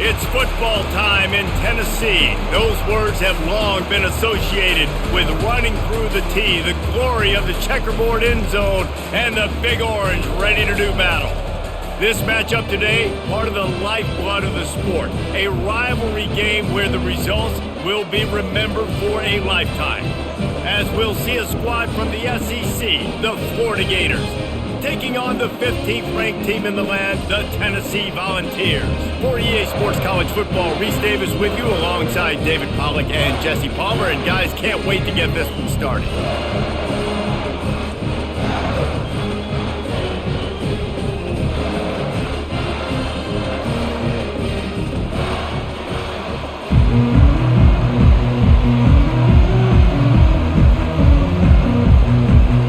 It's football time in Tennessee. Those words have long been associated with running through the tee, the glory of the checkerboard end zone, and the Big Orange ready to do battle. This matchup today, part of the lifeblood of the sport, a rivalry game where the results will be remembered for a lifetime. As we'll see a squad from the SEC, the Florida Gators, taking on the 15th ranked team in the land, the Tennessee Volunteers. For EA Sports College Football, Reese Davis with you alongside David Pollack and Jesse Palmer. And guys, can't wait to get this one started.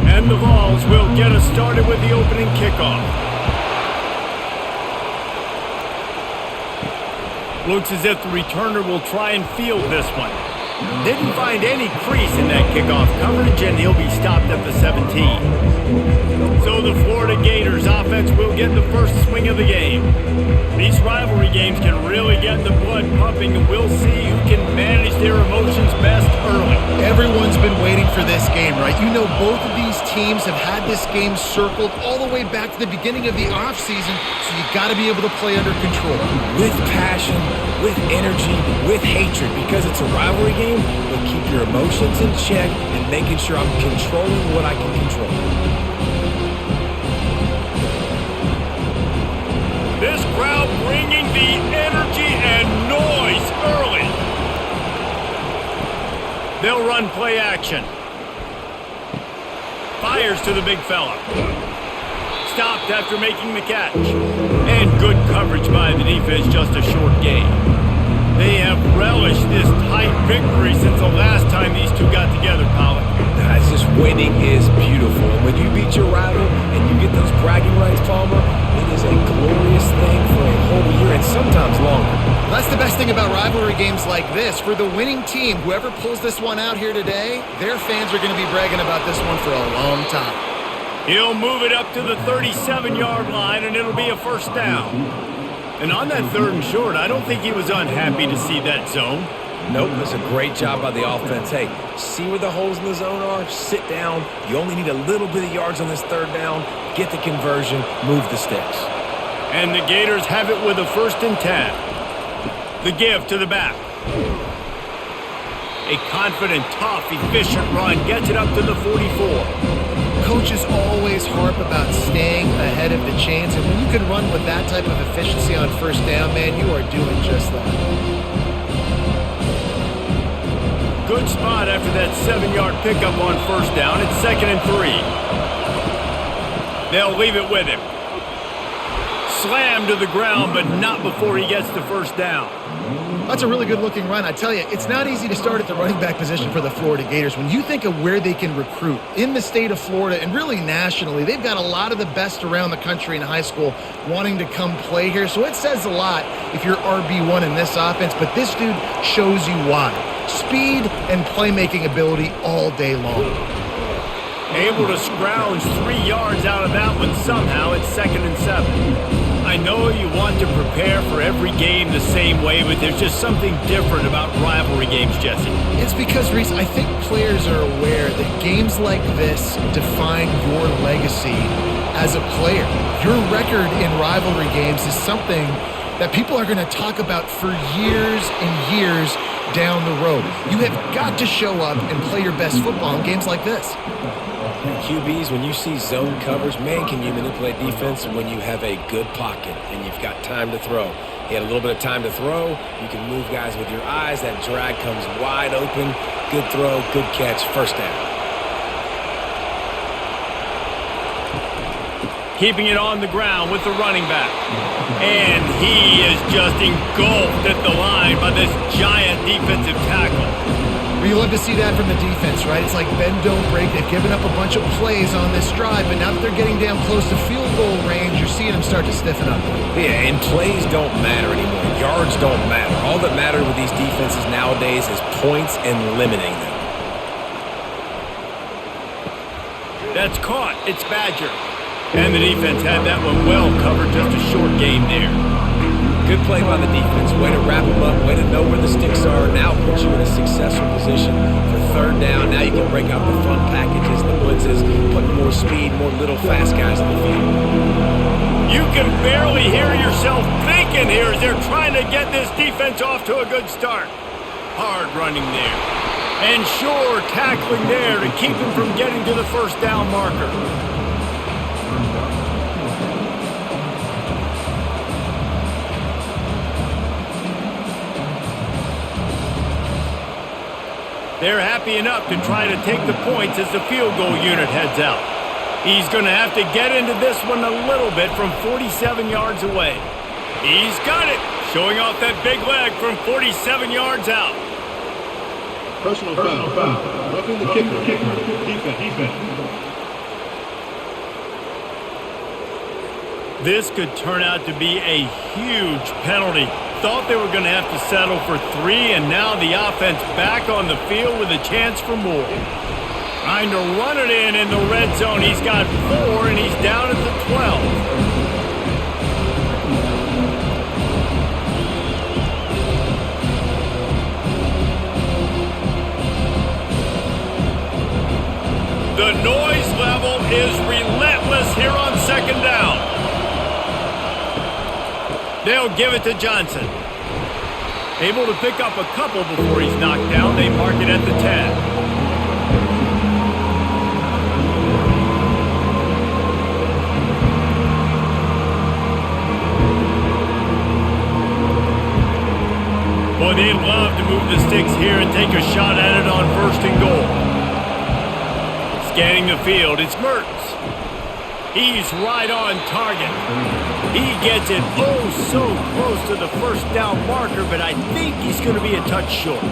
And the Vols will get us started with the opening kickoff. Looks as if the returner will try and field this one. Didn't find any crease in that kickoff coverage, and he'll be stopped at the 17. So the Florida Gators offense will get the first swing of the game. These rivalry games can really get the blood pumping, and we'll see who can manage their emotions best early. Everyone's been waiting for this game, right? You know, both of these teams have had this game circled all the way back to the beginning of the offseason, so you got to be able to play under control. With passion, with energy, with hatred, because it's a rivalry game, but keep your emotions in check and making sure I'm controlling what I can control. This crowd bringing the energy and noise early. They'll run play action. Fires to the big fella. Stopped after making the catch. And good coverage by the defense, just a short gain. They have relished this tight victory since the last time these two got together, Pollack. It's just winning is beautiful. When you beat your rival and you get those bragging rights, Palmer, it is a glorious thing for a whole year and sometimes longer. That's the best thing about rivalry games like this. For the winning team, whoever pulls this one out here today, their fans are going to be bragging about this one for a long time. He'll move it up to the 37-yard line, and it'll be a first down. And on that 3rd and short, I don't think he was unhappy to see that zone. Nope, that's a great job by the offense. Hey, see where the holes in the zone are? Sit down. You only need a little bit of yards on this 3rd down. Get the conversion. Move the sticks. And the Gators have it with a 1st and 10. The give to the back. A confident, tough, efficient run gets it up to the 44. Coaches always harp about staying ahead of the chains, and when you can run with that type of efficiency on 1st down, man, you are doing just that. Good spot after that 7-yard pickup on 1st down. It's 2nd and 3. They'll leave it with him. Slammed to the ground, but not before he gets to 1st down. That's a really good-looking run. I tell you, it's not easy to start at the running back position for the Florida Gators. When you think of where they can recruit in the state of Florida and really nationally, they've got a lot of the best around the country in high school wanting to come play here. So it says a lot if you're RB1 in this offense, but this dude shows you why. Speed and playmaking ability all day long. Able to scrounge 3 yards out of that one somehow. It's 2nd and 7. I know you want to prepare for every game the same way, but there's just something different about rivalry games, Jesse. It's because, Reese, I think players are aware that games like this define your legacy as a player. Your record in rivalry games is something that people are going to talk about for years and years down the road. You have got to show up and play your best football in games like this. QBs, when you see zone coverage, man, can you manipulate defense when you have a good pocket and you've got time to throw. He had a little bit of time to throw. You can move guys with your eyes. That drag comes wide open. Good throw, good catch, 1st down. Keeping it on the ground with the running back. And he is just engulfed at the line by this giant defensive tackle. Well, you love to see that from the defense, right? It's like bend, don't break. They've given up a bunch of plays on this drive, but now that they're getting down close to field goal range, you're seeing them start to stiffen up. Yeah, and plays don't matter anymore. Yards don't matter. All that matters with these defenses nowadays is points and limiting them. That's caught. It's Badger. And the defense had that one well covered, just a short gain there. Good play by the defense. Way to wrap them up. Way to know where the sticks are. Now put you in a successful position for third down. Now you can break out the front packages, the blitzes, put more speed, more little fast guys in the field. You can barely hear yourself thinking here as they're trying to get this defense off to a good start. Hard running there. And sure, tackling there to keep him from getting to the first down marker. They're happy enough to try to take the points as the field goal unit heads out. He's going to have to get into this one a little bit from 47 yards away. He's got it, showing off that big leg from 47 yards out. Personal foul. Roughing the kicker. Defense. This could turn out to be a huge penalty. Thought they were going to have to settle for 3, and now the offense back on the field with a chance for more. Trying to run it in the red zone. He's got 4, and he's down at the 12. The noise level is relentless here on second down. They'll give it to Johnson. Able to pick up a couple before he's knocked down. They mark it at the 10. Boy, they'd love to move the sticks here and take a shot at it on first and goal. Scanning the field, it's Mertz. He's right on target. He gets it so close to the first down marker, but I think he's going to be a touch short.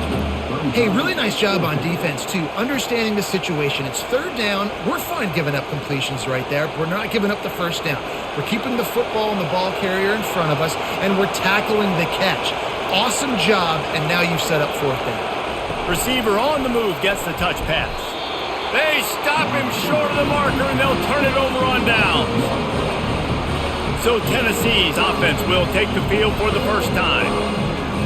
Hey, really nice job on defense, too, understanding the situation. It's third down. We're fine giving up completions right there. We're not giving up the first down. We're keeping the football and the ball carrier in front of us, and we're tackling the catch. Awesome job, and now you've set up fourth down. Receiver on the move gets the touch pass. They stop him short of the marker, and they'll turn it over on downs. So Tennessee's offense will take the field for the first time.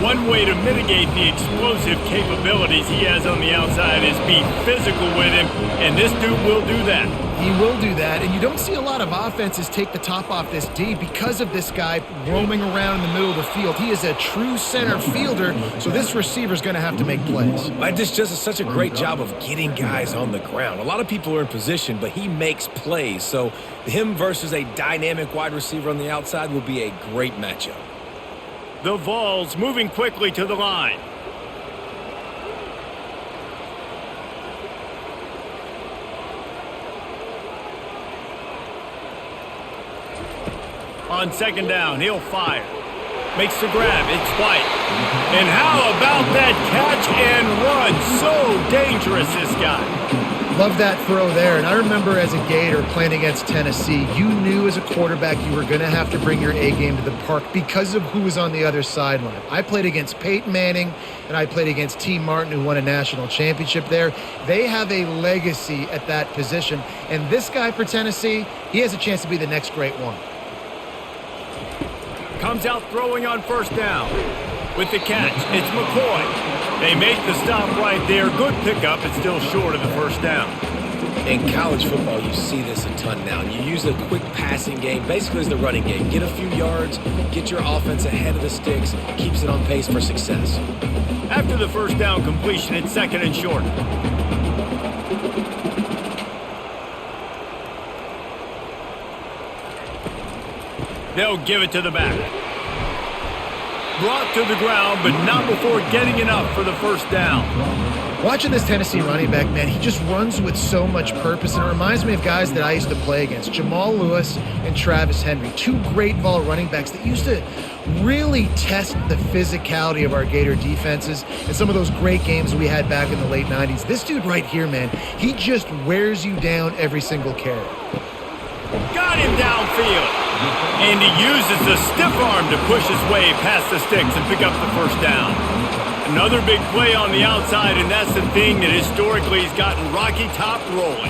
One way to mitigate the explosive capabilities he has on the outside is be physical with him, and this dude will do that. He will do that, and you don't see a lot of offenses take the top off this D because of this guy roaming around in the middle of the field. He is a true center fielder, so this receiver's going to have to make plays. This just such a great job of getting guys on the ground. A lot of people are in position, but he makes plays, so him versus a dynamic wide receiver on the outside will be a great matchup. The Vols moving quickly to the line. On second down, he'll fire. Makes the grab. It's White. And how about that catch and run? So dangerous, this guy. Love that throw there, and I remember as a Gator playing against Tennessee, you knew as a quarterback you were going to have to bring your A game to the park because of who was on the other sideline. I played against Peyton Manning, and I played against T. Martin, who won a national championship there. They have a legacy at that position, and this guy for Tennessee, he has a chance to be the next great one. Comes out throwing on first down. With the catch, it's McCoy. They make the stop right there. Good pickup. It's still short of the first down. In college football, you see this a ton now. You use a quick passing game, basically as the running game. Get a few yards, get your offense ahead of the sticks, keeps it on pace for success. After the first down completion, it's second and short. They'll give it to the back. Brought to the ground, but not before getting enough for the first down. Watching this Tennessee running back, man, he just runs with so much purpose, and it reminds me of guys that I used to play against, Jamal Lewis and Travis Henry, two great ball running backs that used to really test the physicality of our Gator defenses and some of those great games we had back in the late 90s. This dude right here, man, he just wears you down every single carry. Got him downfield. And he uses the stiff arm to push his way past the sticks and pick up the first down. Another big play on the outside, and that's the thing that historically has gotten Rocky Top rolling.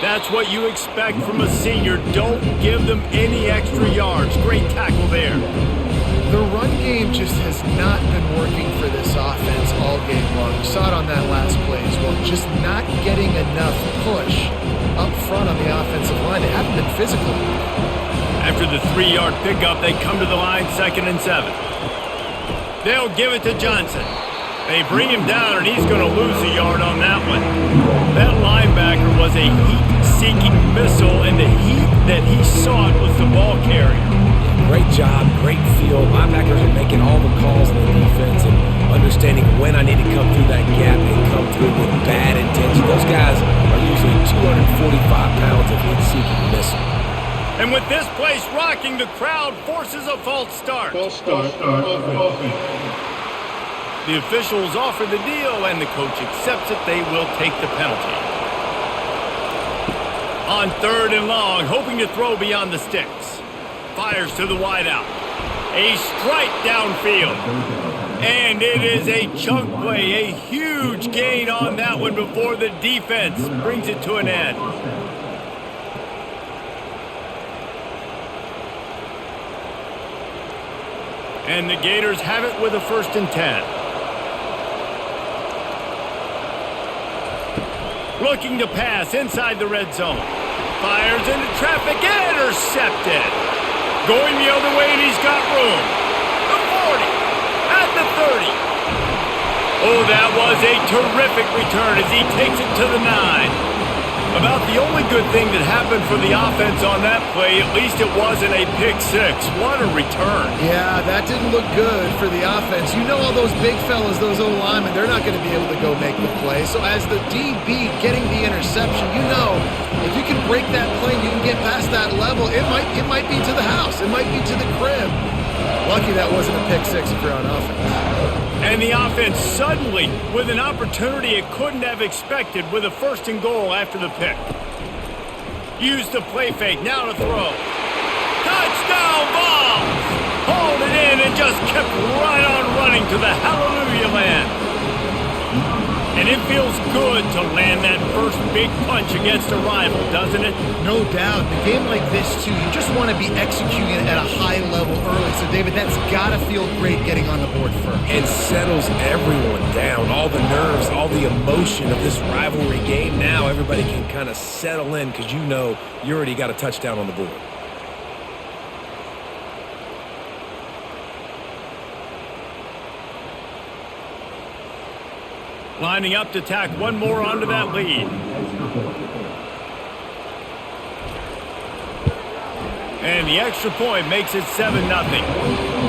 That's what you expect from a senior. Don't give them any extra yards. Great tackle there. The run game just has not been working for this offense all game long. We saw it on that last play as well. Just not getting enough push up front on the offensive line. They haven't been physical. After the 3-yard pickup, they come to the line, 2nd and 7. They'll give it to Johnson. They bring him down, and he's going to lose a yard on that one. That linebacker was a heat-seeking missile, and the heat that he sought was the ball carrier. Great job, great feel. Linebackers are making all the calls in the defense and understanding when I need to come through that gap and come through with bad intention. Those guys are usually 245 pounds of heat-seeking missile. And with this place rocking, the crowd forces a false start. False start. Offense. The officials offer the deal, and the coach accepts it. They will take the penalty. On 3rd and long, hoping to throw beyond the sticks. Fires to the wideout. A strike downfield. And it is a chunk play, a huge gain on that one before the defense brings it to an end. And the Gators have it with a 1st and 10. Looking to pass inside the red zone. Fires into traffic, intercepted. Going the other way, and he's got room. The 40, at the 30. Oh, that was a terrific return as he takes it to the 9. About the only good thing that happened for the offense on that play, at least it wasn't a pick 6. What a return. Yeah, that didn't look good for the offense. You know all those big fellas, those O-linemen, they're not going to be able to go make the play. So as the DB getting the interception, you know if you can break that play and you can get past that level, it might be to the house. It might be to the crib. Lucky that wasn't a pick 6 if you're on offense. And the offense suddenly, with an opportunity it couldn't have expected, with a 1st and goal after the pick. Used the play fake, now to throw. Touchdown ball! Hauled it in and just kept right on running to the hallelujah land. And it feels good to land that first big punch against a rival, doesn't it? No doubt. In a game like this, too, you just want to be executing it at a high level early. So, David, that's got to feel great getting on the board first. It settles everyone down. All the nerves, all the emotion of this rivalry game. Now everybody can kind of settle in because you know you already got a touchdown on the board. Lining up to tack one more onto that lead. And the extra point makes it 7-0.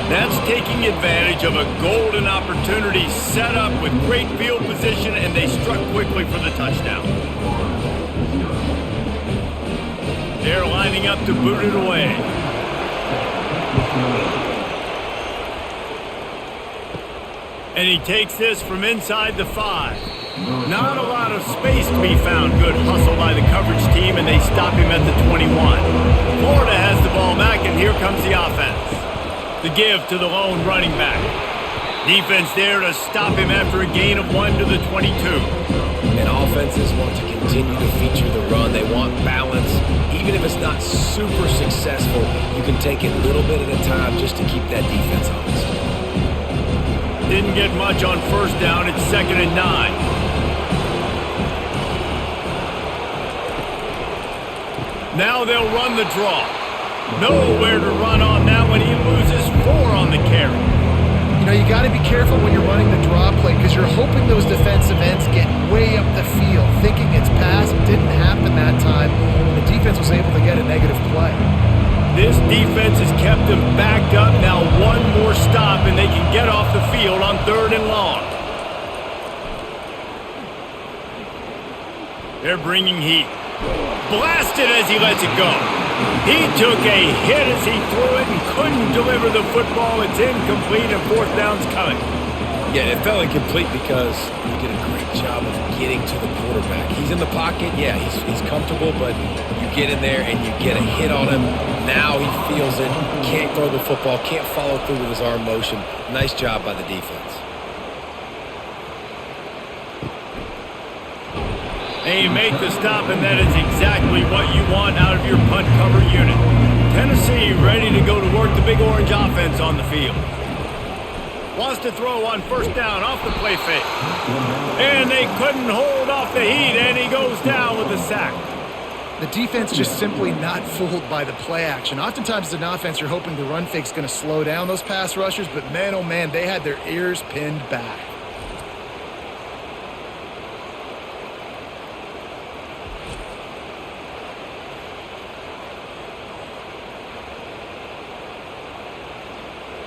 That's taking advantage of a golden opportunity set up with great field position, and they struck quickly for the touchdown. They're lining up to boot it away. And he takes this from inside the 5. Not a lot of space to be found. Good hustle by the coverage team, and they stop him at the 21. Florida has the ball back, and here comes the offense. The give to the lone running back. Defense there to stop him after a gain of 1 to the 22. And offenses want to continue to feature the run. They want balance. Even if it's not super successful, you can take it little bit at a time just to keep that defense honest. Didn't get much on 1st down. It's 2nd and 9. Now they'll run the draw. Nowhere to run on that one. He loses 4 on the carry. You know, you got to be careful when you're running the draw play because you're hoping those defensive ends get way up the field, thinking it's pass. It didn't happen that time. The defense was able to get a negative play. This defense has kept them backed up. Now one more stop, and they can get off the field on 3rd and long. They're bringing heat. Blasted as he lets it go. He took a hit as he threw it and couldn't deliver the football. It's incomplete, and 4th down's coming. Yeah, it felt incomplete because you did a great job of getting to the quarterback. He's in the pocket. Yeah, he's comfortable, but you get in there and you get a hit on him. Now he feels it. Can't throw the football. Can't follow through with his arm motion. Nice job by the defense. They make the stop, and that is exactly what you want out of your punt cover unit. Tennessee ready to go to work the Big Orange offense on the field. Wants to throw on first down off the play fake. And they couldn't hold off the heat, and he goes down with a sack. The defense just simply not fooled by the play action. Oftentimes as an offense, you're hoping the run fake's going to slow down those pass rushers, but man, oh man, they had their ears pinned back.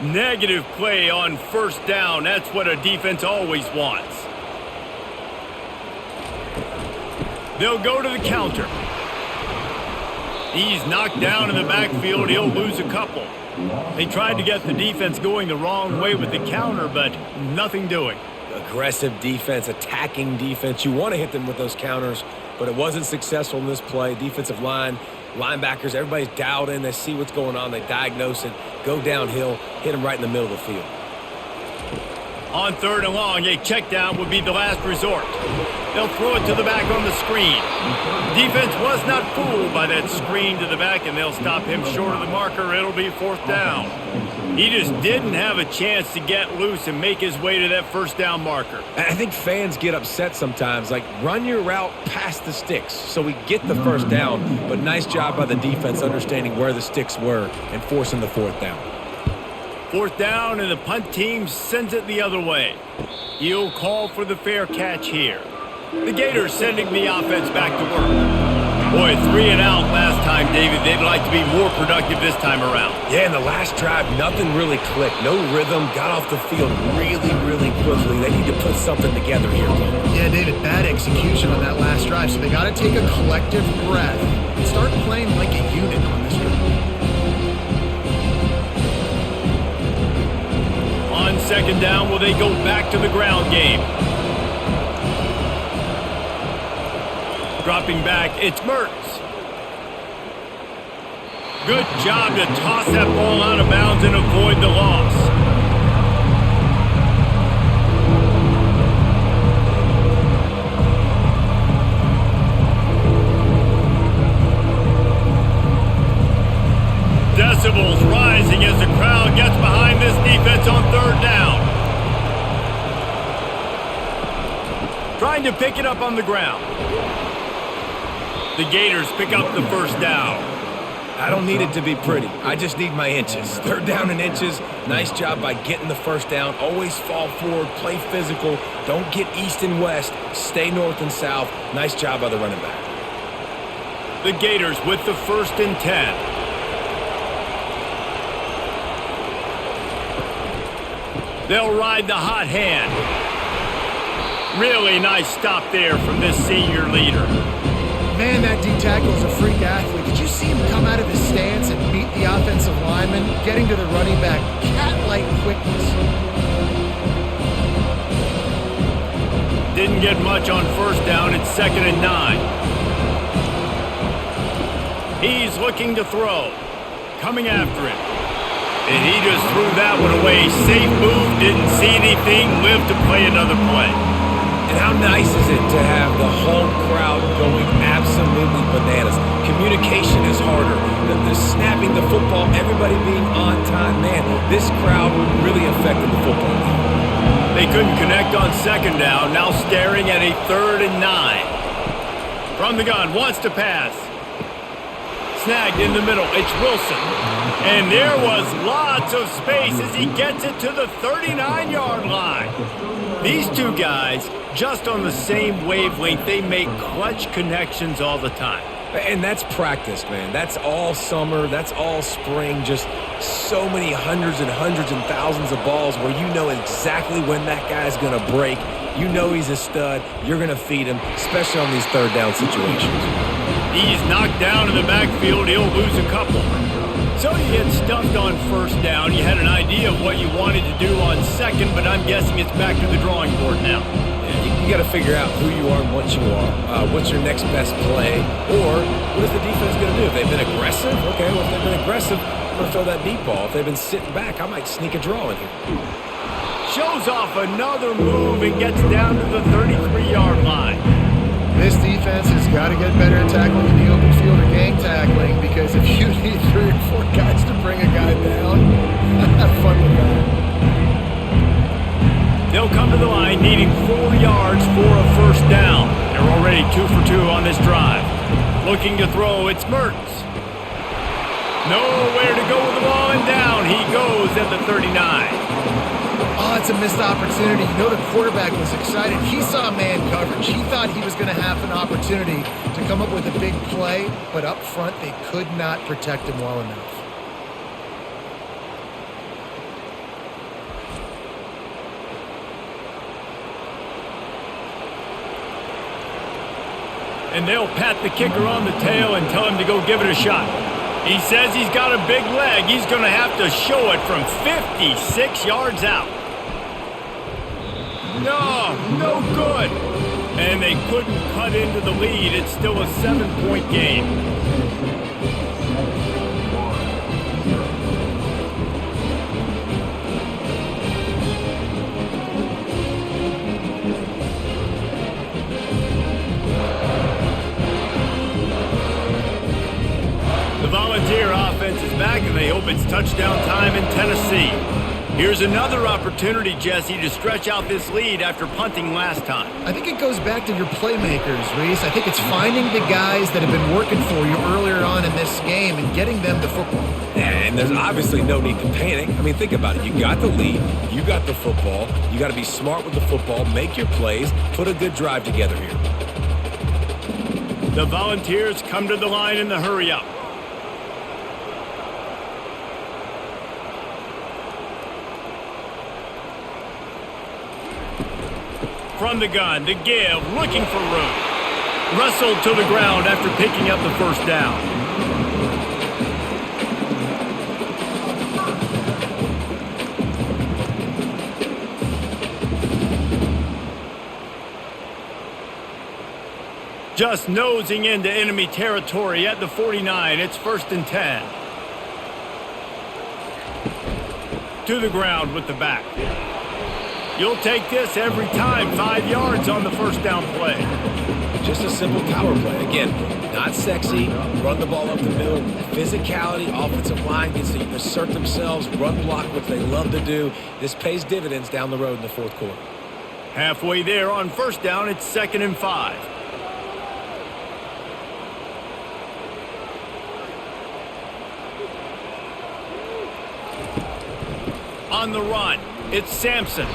Negative play on first down. That's what a defense always wants. They'll go to the counter. He's knocked down in the backfield. He'll lose a couple. They tried to get the defense going the wrong way with the counter, but nothing doing. Aggressive defense, attacking defense. You want to hit them with those counters, but it wasn't successful in this play. Defensive line, linebackers, everybody's dialed in. They see what's going on. They diagnose it, go downhill, hit them right in the middle of the field. On third and long, a check down would be the last resort. They'll throw it to the back on the screen. Defense was not fooled by that screen to the back, and they'll stop him short of the marker. It'll be fourth down. He just didn't have a chance to get loose and make his way to that first down marker. I think fans get upset sometimes, like run your route past the sticks so we get the first down, but nice job by the defense understanding where the sticks were and forcing the fourth down. Fourth down, and the punt team sends it the other way. He'll call for the fair catch here. The Gators sending the offense back to work. Boy, 3 and out last time, David. They'd like to be more productive this time around. Yeah, in the last drive, nothing really clicked. No rhythm, got off the field really, really quickly. They need to put something together here. Yeah, David, bad execution on that last drive, so they got to take a collective breath and start playing like a unit on this drive. On second down, will they go back to the ground game? Dropping back, it's Mertz. Good job to toss that ball out of bounds and avoid the loss. Decibels rising as the crowd gets behind this defense on third down. Trying to pick it up on the ground. The Gators pick up the first down. I don't need it to be pretty. I just need my inches. Third down in inches. Nice job by getting the first down. Always fall forward, play physical. Don't get east and west. Stay north and south. Nice job by the running back. The Gators with the 1st and 10. They'll ride the hot hand. Really nice stop there from this senior leader. Man, that D-tackle is a freak athlete. Did you see him come out of his stance and beat the offensive lineman, getting to the running back? Cat-like quickness. Didn't get much on first down. It's 2nd and 9. He's looking to throw. Coming after him. And he just threw that one away. Safe move, didn't see anything, lived to play another play. And how nice is it to have the whole crowd going absolutely bananas? Communication is harder. The snapping the football, everybody being on time. Man, this crowd really affected the football game. They couldn't connect on second down. Now staring at a 3rd and 9. From the gun, wants to pass. Snagged in the middle. It's Wilson. And there was lots of space as he gets it to the 39-yard line. These two guys, just on the same wavelength, they make clutch connections all the time. And that's practice, man. That's all summer. That's all spring. Just so many hundreds and thousands of balls where you know exactly when that guy's going to break. You know he's a stud. You're going to feed him, especially on these third down situations. He's knocked down in the backfield. He'll lose a couple. So you get stuffed on first down. You had an idea of what you wanted to do on second, but I'm guessing it's back to the drawing board now. Yeah, you got to figure out who you are and what you are. What's your next best play? Or what is the defense going to do? If they've been aggressive, okay, well, if they've been aggressive, I'm going to throw that deep ball. If they've been sitting back, I might sneak a draw in here. Shows off another move and gets down to the 33-yard line. This defense has got to get better at tackling in the open field or gang tackling, because if you need 3 or 4 guys to bring a guy down, have fun with that. They'll come to the line needing 4 yards for a first down. They're already 2 for 2 on this drive. Looking to throw, it's Mertens. Nowhere to go with the ball, and down he goes at the 39. Oh, it's a missed opportunity. You know the quarterback was excited. He saw man coverage. He thought he was going to have an opportunity to come up with a big play, but up front they could not protect him well enough. And they'll pat the kicker on the tail and tell him to go give it a shot. He says he's got a big leg. He's going to have to show it from 56 yards out. No good. And they couldn't cut into the lead. It's still a 7-point game. The Volunteer offense is back, and they hope it's touchdown time in Tennessee. Here's another opportunity, Jesse, to stretch out this lead after punting last time. I think it goes back to your playmakers, Reese. I think it's finding the guys that have been working for you earlier on in this game and getting them the football. And there's obviously no need to panic. I mean, think about it. You got the lead. You got the football. You got to be smart with the football, make your plays, put a good drive together here. The Volunteers come to the line in the hurry-up. From the gun to give, looking for room. Wrestled to the ground after picking up the first down. Just nosing into enemy territory at the 49. It's 1st and 10. To the ground with the back. You'll take this every time. 5 yards on the first down play. Just a simple power play. Again, not sexy. Run the ball up the middle. Physicality, offensive line gets to assert themselves, run block, which they love to do. This pays dividends down the road in the 4th quarter. Halfway there on first down, it's 2nd and 5. On the run, it's Sampson.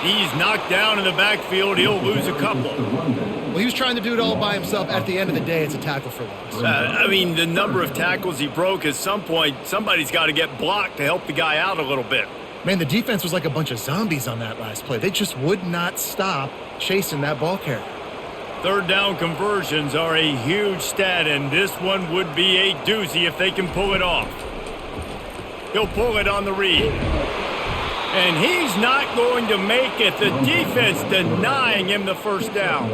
He's knocked down in the backfield. He'll lose a couple. Well, he was trying to do it all by himself. At the end of the day, it's a tackle for loss. I mean, the number of tackles he broke, at some point, somebody's got to get blocked to help the guy out a little bit. Man, the defense was like a bunch of zombies on that last play. They just would not stop chasing that ball carrier. 3rd down conversions are a huge stat, and this one would be a doozy if they can pull it off. He'll pull it on the read. And he's not going to make it. The defense denying him the first down.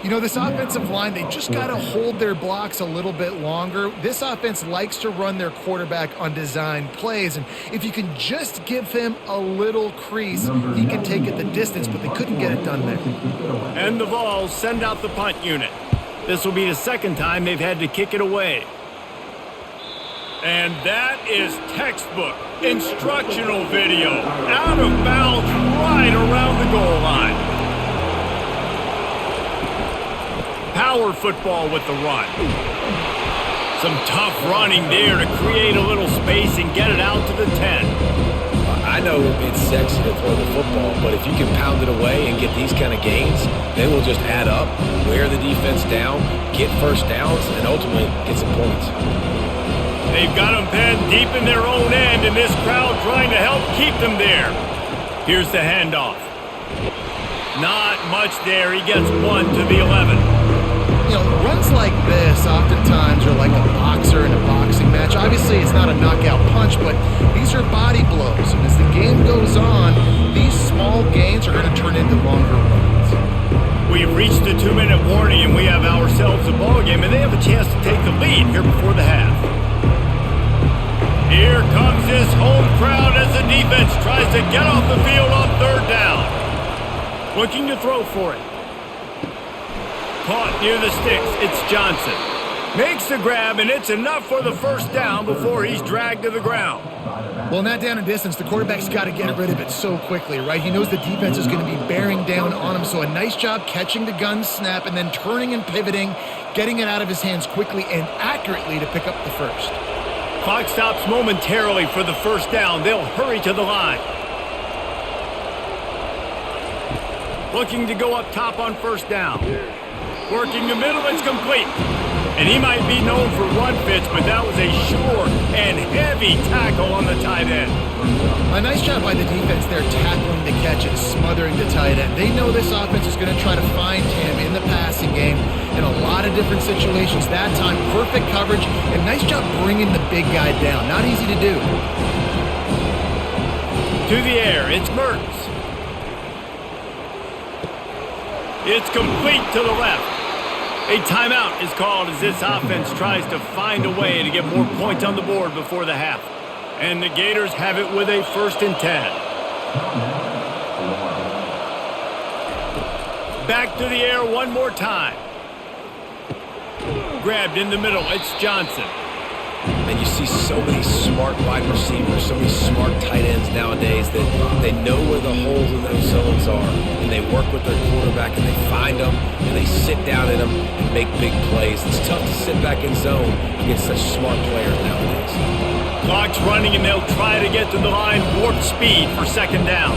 You know, this offensive line, they just got to hold their blocks a little bit longer. This offense likes to run their quarterback on design plays. And if you can just give him a little crease, he can take it the distance, but they couldn't get it done there. And the Vols send out the punt unit. This will be the 2nd time they've had to kick it away. And that is textbook instructional video. Out of bounds right around the goal line. Power football with the run. Some tough running there to create a little space and get it out to the 10. I know it's sexy to throw the football, but if you can pound it away and get these kind of gains, they will just add up, wear the defense down, get first downs, and ultimately get some points. They've got them pinned deep in their own end, and this crowd trying to help keep them there. Here's the handoff. Not much there. He gets 1 to the 11. You know, runs like this oftentimes are like a boxer in a boxing match. Obviously, it's not a knockout punch, but these are body blows. And as the game goes on, these small gains are going to turn into longer runs. We've reached the 2-minute warning, and we have ourselves a ball game, and they have a chance to take the lead here before the half. Here comes this home crowd as the defense tries to get off the field on 3rd down. Looking to throw for it. Caught near the sticks. It's Johnson. Makes the grab, and it's enough for the first down before he's dragged to the ground. Well, in that down and distance, the quarterback's got to get rid of it so quickly, right? He knows the defense is going to be bearing down on him, so a nice job catching the gun snap and then turning and pivoting, getting it out of his hands quickly and accurately to pick up the first. Clock stops momentarily for the first down. They'll hurry to the line. Looking to go up top on first down. Working the middle, it's complete. And he might be known for run fits, but that was a sure and heavy tackle on the tight end. A nice job by the defense there tackling the catch and smothering the tight end. They know this offense is going to try to find him in the passing game in a lot of different situations. That time, perfect coverage and nice job bringing the big guy down. Not easy to do. To the air, it's Mertens. It's complete to the left. A timeout is called as this offense tries to find a way to get more points on the board before the half. And the Gators have it with a 1st and 10. Back to the air one more time. Grabbed in the middle, it's Johnson. And you see so many smart wide receivers, so many smart tight ends nowadays that they know where the holes in those zones are, and they work with their quarterback, and they find them, and they sit down in them and make big plays. It's tough to sit back in zone against such smart players nowadays. Clock's running, and they'll try to get to the line warp speed for 2nd down.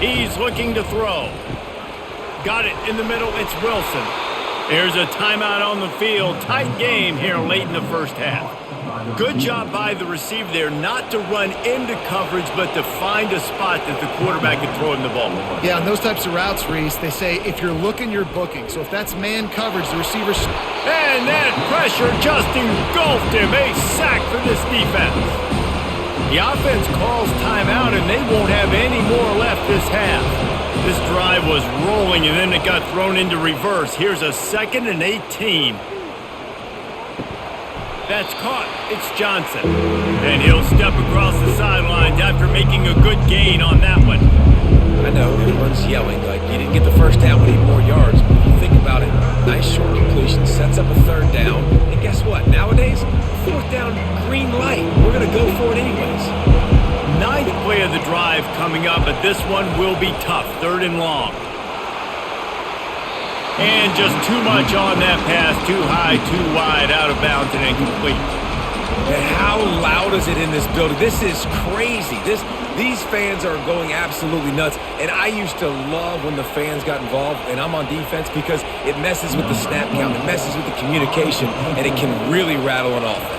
He's looking to throw. Got it in the middle, it's Wilson. There's a timeout on the field. Tight game here late in the first half. Good job by the receiver there not to run into coverage, but to find a spot that the quarterback can throw him the ball. Yeah, on those types of routes, Reese, they say if you're looking, you're booking. So if that's man coverage, the receiver... And that pressure just engulfed him. A sack for this defense. The offense calls timeout, and they won't have any more left this half. This drive was rolling, and then it got thrown into reverse. Here's a 2nd and 18. That's caught. It's Johnson. And he'll step across the sidelines after making a good gain on that one. I know, everyone's yelling like you didn't get the first down, we need more yards. But if you think about it, nice short completion, sets up a 3rd down. And guess what? Nowadays, 4th down, green light. We're going to go for it anyways. 9th play of the drive coming up, but this one will be tough. 3rd and long. And just too much on that pass. Too high, too wide, out of bounds, and incomplete. And how loud is it in this building? This is crazy. These fans are going absolutely nuts. And I used to love when the fans got involved, and I'm on defense because it messes with the snap count, it messes with the communication, and it can really rattle an offense.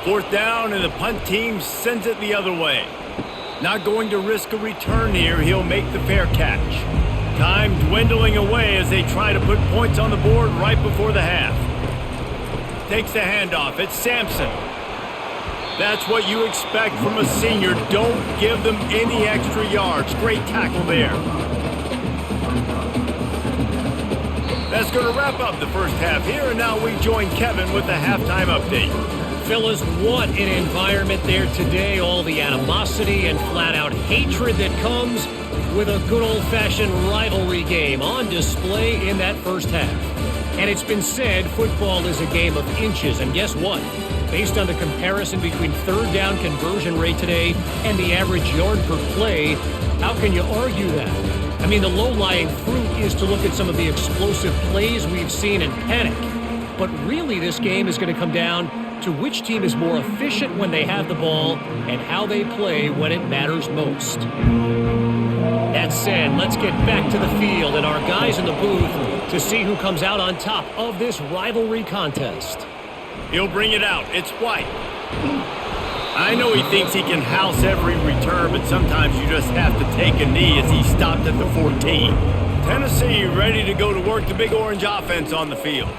4th down, and the punt team sends it the other way. Not going to risk a return here. He'll make the fair catch. Time dwindling away as they try to put points on the board right before the half. Takes the handoff. It's Sampson. That's what you expect from a senior. Don't give them any extra yards. Great tackle there. That's going to wrap up the first half here, and now we join Kevin with the halftime update. Fellas, what an environment there today. All the animosity and flat-out hatred that comes with a good old-fashioned rivalry game on display in that first half. And it's been said football is a game of inches. And guess what? Based on the comparison between 3rd down conversion rate today and the average yard per play, how can you argue that? I mean, the low-lying fruit is to look at some of the explosive plays we've seen and panic. But really, this game is going to come down to which team is more efficient when they have the ball and how they play when it matters most. That said, let's get back to the field and our guys in the booth to see who comes out on top of this rivalry contest. He'll bring it out. It's White. I know he thinks he can house every return, but sometimes you just have to take a knee as he stopped at the 14. Tennessee ready to go to work the Big Orange offense on the field.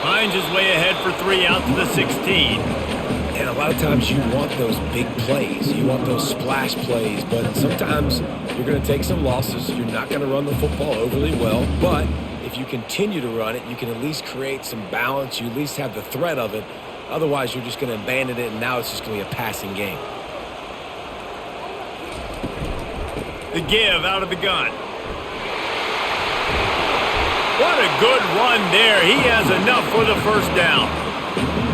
Finds his way ahead for 3 out to the 16. And a lot of times you want those big plays. You want those splash plays. But sometimes you're going to take some losses. You're not going to run the football overly well. But if you continue to run it, you can at least create some balance. You at least have the threat of it. Otherwise, you're just going to abandon it, and now it's just going to be a passing game. The give out of the gun. What a good run there. He has enough for the first down.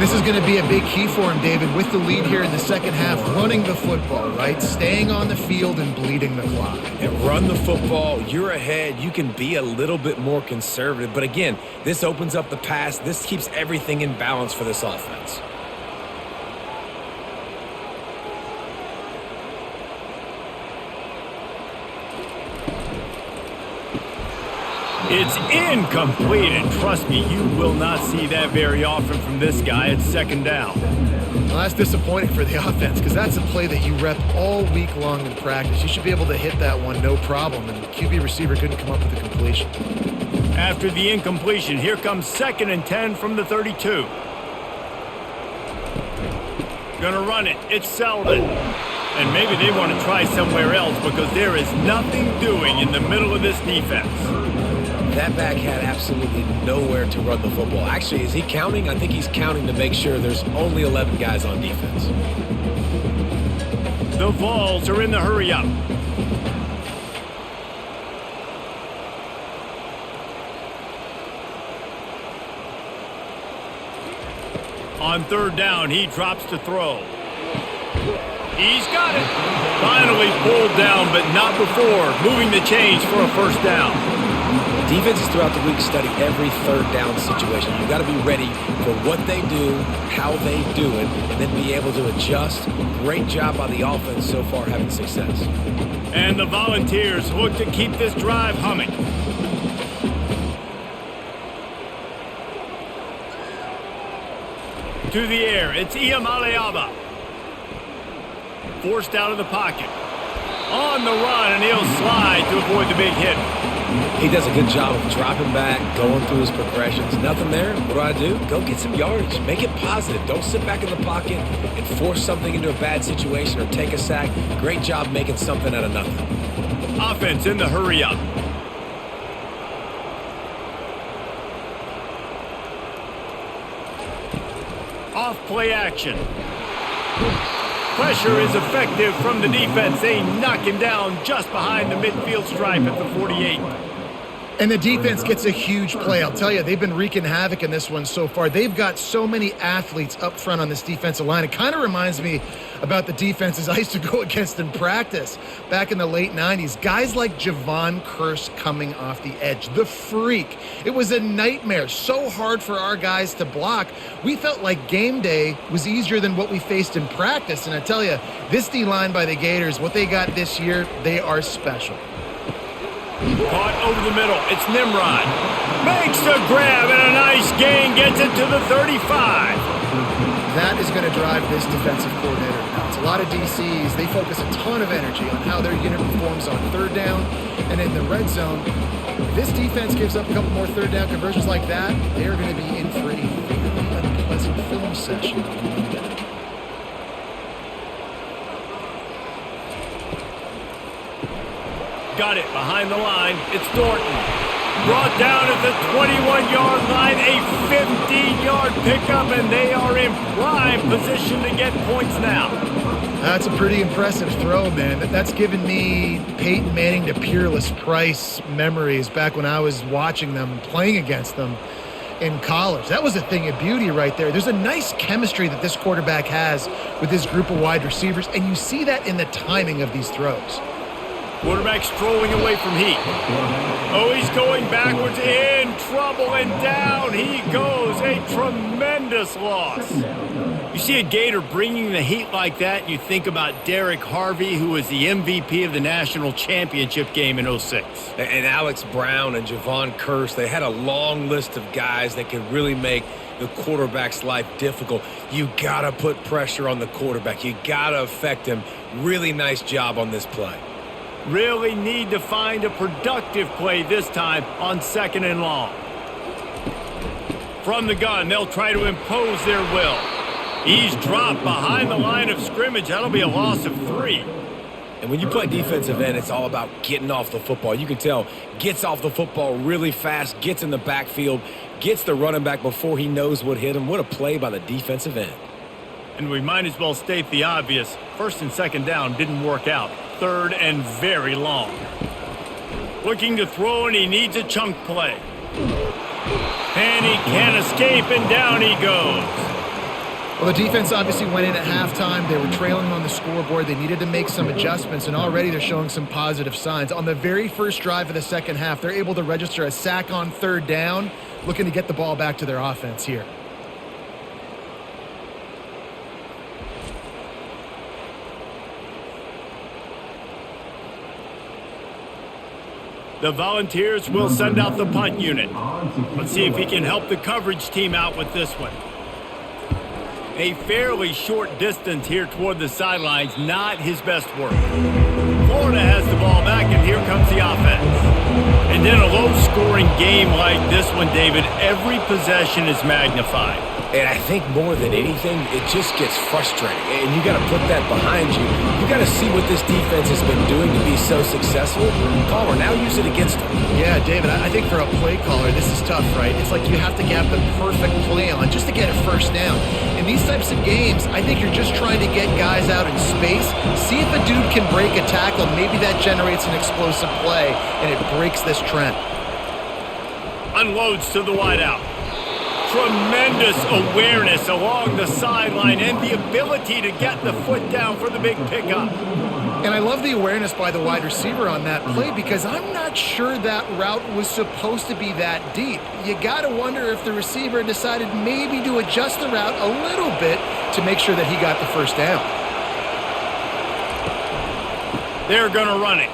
This is going to be a big key for him, David, with the lead here in the second half, running the football, right? Staying on the field and bleeding the clock. And run the football, you're ahead. You can be a little bit more conservative. But again, this opens up the pass. This keeps everything in balance for this offense. It's incomplete, and trust me, you will not see that very often from this guy at second down. Well, that's disappointing for the offense because that's a play that you rep all week long in practice. You should be able to hit that one no problem, and the QB receiver couldn't come up with a completion. After the incompletion, here comes 2nd and 10 from the 32. Gonna run it. It's Selden. And maybe they want to try somewhere else because there is nothing doing in the middle of this defense. That back had absolutely nowhere to run the football. Actually, is he counting? I think he's counting to make sure there's only 11 guys on defense. The Vols are in the hurry-up. On 3rd down, he drops to throw. He's got it. Finally pulled down, but not before moving the chains for a first down. Defenses throughout the week study every 3rd down situation. You've got to be ready for what they do, how they do it, and then be able to adjust. Great job by the offense so far having success. And the Volunteers look to keep this drive humming. To the air, it's Iamaleava. Forced out of the pocket. On the run, and he'll slide to avoid the big hit. He does a good job of dropping back, going through his progressions. Nothing there. What do? Go get some yardage. Make it positive. Don't sit back in the pocket and force something into a bad situation or take a sack. Great job making something out of nothing. Offense in the hurry-up. Off play action. Pressure is effective from the defense. They knock him down just behind the midfield stripe at the 48. And the defense gets a huge play. I'll tell you, they've been wreaking havoc in this one so far. They've got so many athletes up front on this defensive line. It kind of reminds me about the defenses I used to go against in practice back in the late 90s. Guys like Javon Curse coming off the edge. The freak. It was a nightmare. So hard for our guys to block. We felt like game day was easier than what we faced in practice. And I tell you, this D-line by the Gators, what they got this year, they are special. Caught over the middle. It's Nimrod. Makes the grab and a nice gain. Gets it to the 35. That is going to drive this defensive coordinator nuts. A lot of DCs, they focus a ton of energy on how their unit performs on 3rd down and in the red zone. If this defense gives up a couple more 3rd down conversions like that, they're going to be in for a very unpleasant film session on Monday. Got it behind the line. It's Thornton. Brought down at the 21-yard line. A 15-yard pickup, and they are in prime position to get points now. That's a pretty impressive throw, man. That's given me Peyton Manning to Peerless Price memories back when I was watching them, playing against them in college. That was a thing of beauty right there. There's a nice chemistry that this quarterback has with his group of wide receivers, and you see that in the timing of these throws. Quarterback strolling away from heat. Oh, he's going backwards, in trouble, and down he goes. A tremendous loss. You see a Gator bringing the heat like that, you think about Derek Harvey, who was the MVP of the national championship game in 06. And Alex Brown and Javon Curse, they had a long list of guys that could really make the quarterback's life difficult. You got to put pressure on the quarterback. You got to affect him. Really nice job on this play. Really need to find a productive play this time on 2nd and long. From the gun, they'll try to impose their will. He's dropped behind the line of scrimmage. That'll be a loss of 3. And when you play defensive end, it's all about getting off the football. You can tell, gets off the football really fast, gets in the backfield, gets the running back before he knows what hit him. What a play by the defensive end. And we might as well state the obvious. 1st and 2nd down didn't work out 3rd and very long. Looking to throw, and he needs a chunk play. And he can't escape, and down he goes. Well, the defense obviously went in at halftime. They were trailing on the scoreboard. They needed to make some adjustments, and already they're showing some positive signs. On the very first drive of the second half, they're able to register a sack on 3rd down, looking to get the ball back to their offense here. The Volunteers will send out the punt unit. Let's see if he can help the coverage team out with this one. A fairly short distance here toward the sidelines, not his best work. Florida has the ball back, and here comes the offense. And in a low-scoring game like this one, David, every possession is magnified. And I think more than anything, it just gets frustrating. And you got to put that behind you. You got to see what this defense has been doing to be so successful. Palmer, now use it against them. Yeah, David, I think for a play caller, this is tough, right? It's like you have to get the perfect play on just to get a first down. In these types of games, I think you're just trying to get guys out in space, see if a dude can break a tackle. Maybe that generates an explosive play, and it breaks this trend. Unloads to the wideout. Tremendous awareness along the sideline and the ability to get the foot down for the big pickup. And I love the awareness by the wide receiver on that play because I'm not sure that route was supposed to be that deep. You got to wonder if the receiver decided maybe to adjust the route a little bit to make sure that he got the first down. They're going to run it.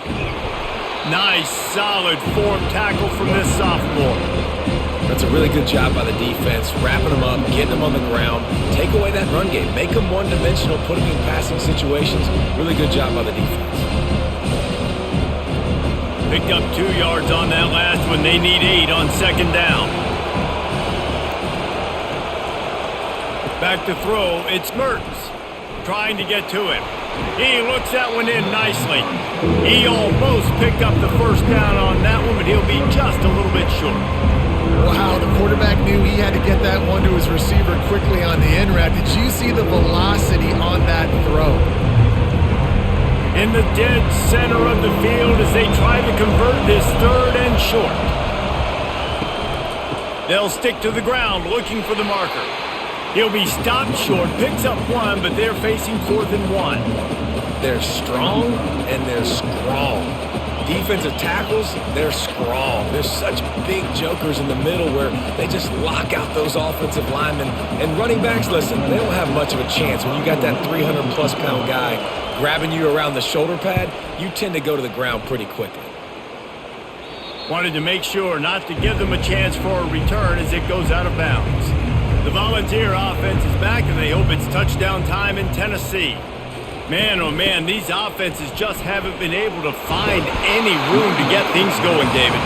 Nice, solid form tackle from this sophomore. That's a really good job by the defense, wrapping them up, getting them on the ground, take away that run game, make them one-dimensional, put them in passing situations. Really good job by the defense. Picked up 2 yards on that last one. They need 8 on 2nd down. Back to throw, it's Mertens trying to get to him. He looks that one in nicely. He almost picked up the first down on that one, but he'll be just a little bit short. Wow, the quarterback knew he had to get that one to his receiver quickly on the end route. Did you see the velocity on that throw? In the dead center of the field as they try to convert this 3rd and short. They'll stick to the ground looking for the marker. He'll be stopped short, picks up 1, but they're facing 4th and 1. They're strong and they're strong. Defensive tackles, they're strong. There's such big jokers in the middle where they just lock out those offensive linemen. And running backs, listen, they don't have much of a chance. When you got that 300-plus pound guy grabbing you around the shoulder pad, you tend to go to the ground pretty quickly. Wanted to make sure not to give them a chance for a return as it goes out of bounds. The Volunteer offense is back, and they hope it's touchdown time in Tennessee. Man, oh man, these offenses just haven't been able to find any room to get things going, David.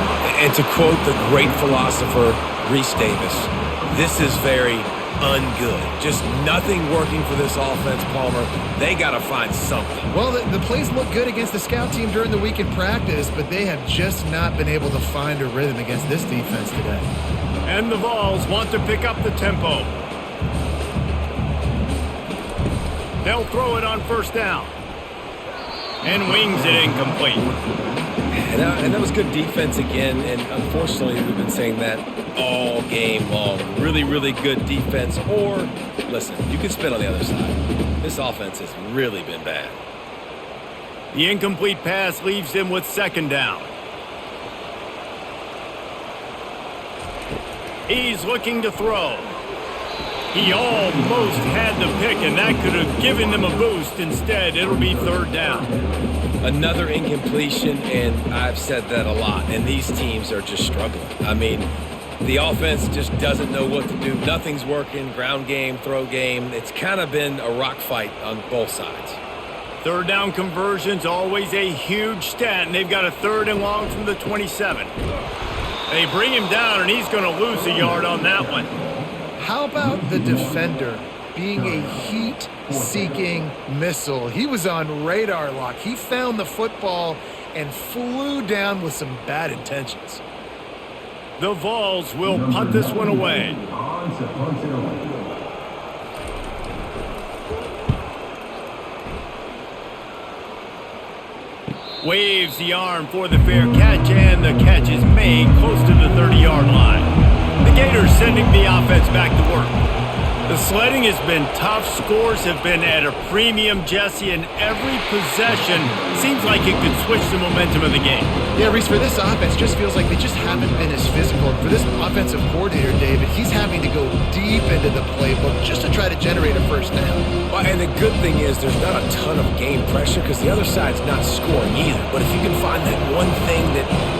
And to quote the great philosopher, Reese Davis, this is very ungood. Just nothing working for this offense, Palmer. They got to find something. Well, the plays look good against the scout team during the week in practice, but they have just not been able to find a rhythm against this defense today. And the Vols want to pick up the tempo. They'll throw it on 1st down. And wings it incomplete. And that was good defense again, and unfortunately we've been saying that all game long. Really, really good defense. Or, listen, you can spin on the other side. This offense has really been bad. The incomplete pass leaves them with 2nd down. He's looking to throw. He almost had the pick, and that could have given them a boost. Instead, it'll be 3rd down. Another incompletion, and I've said that a lot, and these teams are just struggling. I mean, the offense just doesn't know what to do. Nothing's working, ground game, throw game. It's kind of been a rock fight on both sides. 3rd down conversion's always a huge stat, and they've got a 3rd and long from the 27. They bring him down, and he's going to lose a yard on that one. How about the defender being a heat-seeking missile? He was on radar lock. He found the football and flew down with some bad intentions. The Vols will punt this one away. Waves the arm for the fair catch, and the catch is made close to the 30-yard line. The Gators sending the offense back to work. The sledding has been tough. Scores have been at a premium, Jesse, and every possession seems like it could switch the momentum of the game. Yeah, Reese, for this offense, just feels like they just haven't been as physical. For this offensive coordinator, David, he's having to go deep into the playbook just to try to generate a first down. Well, and the good thing is there's not a ton of game pressure because the other side's not scoring either. But if you can find that one thing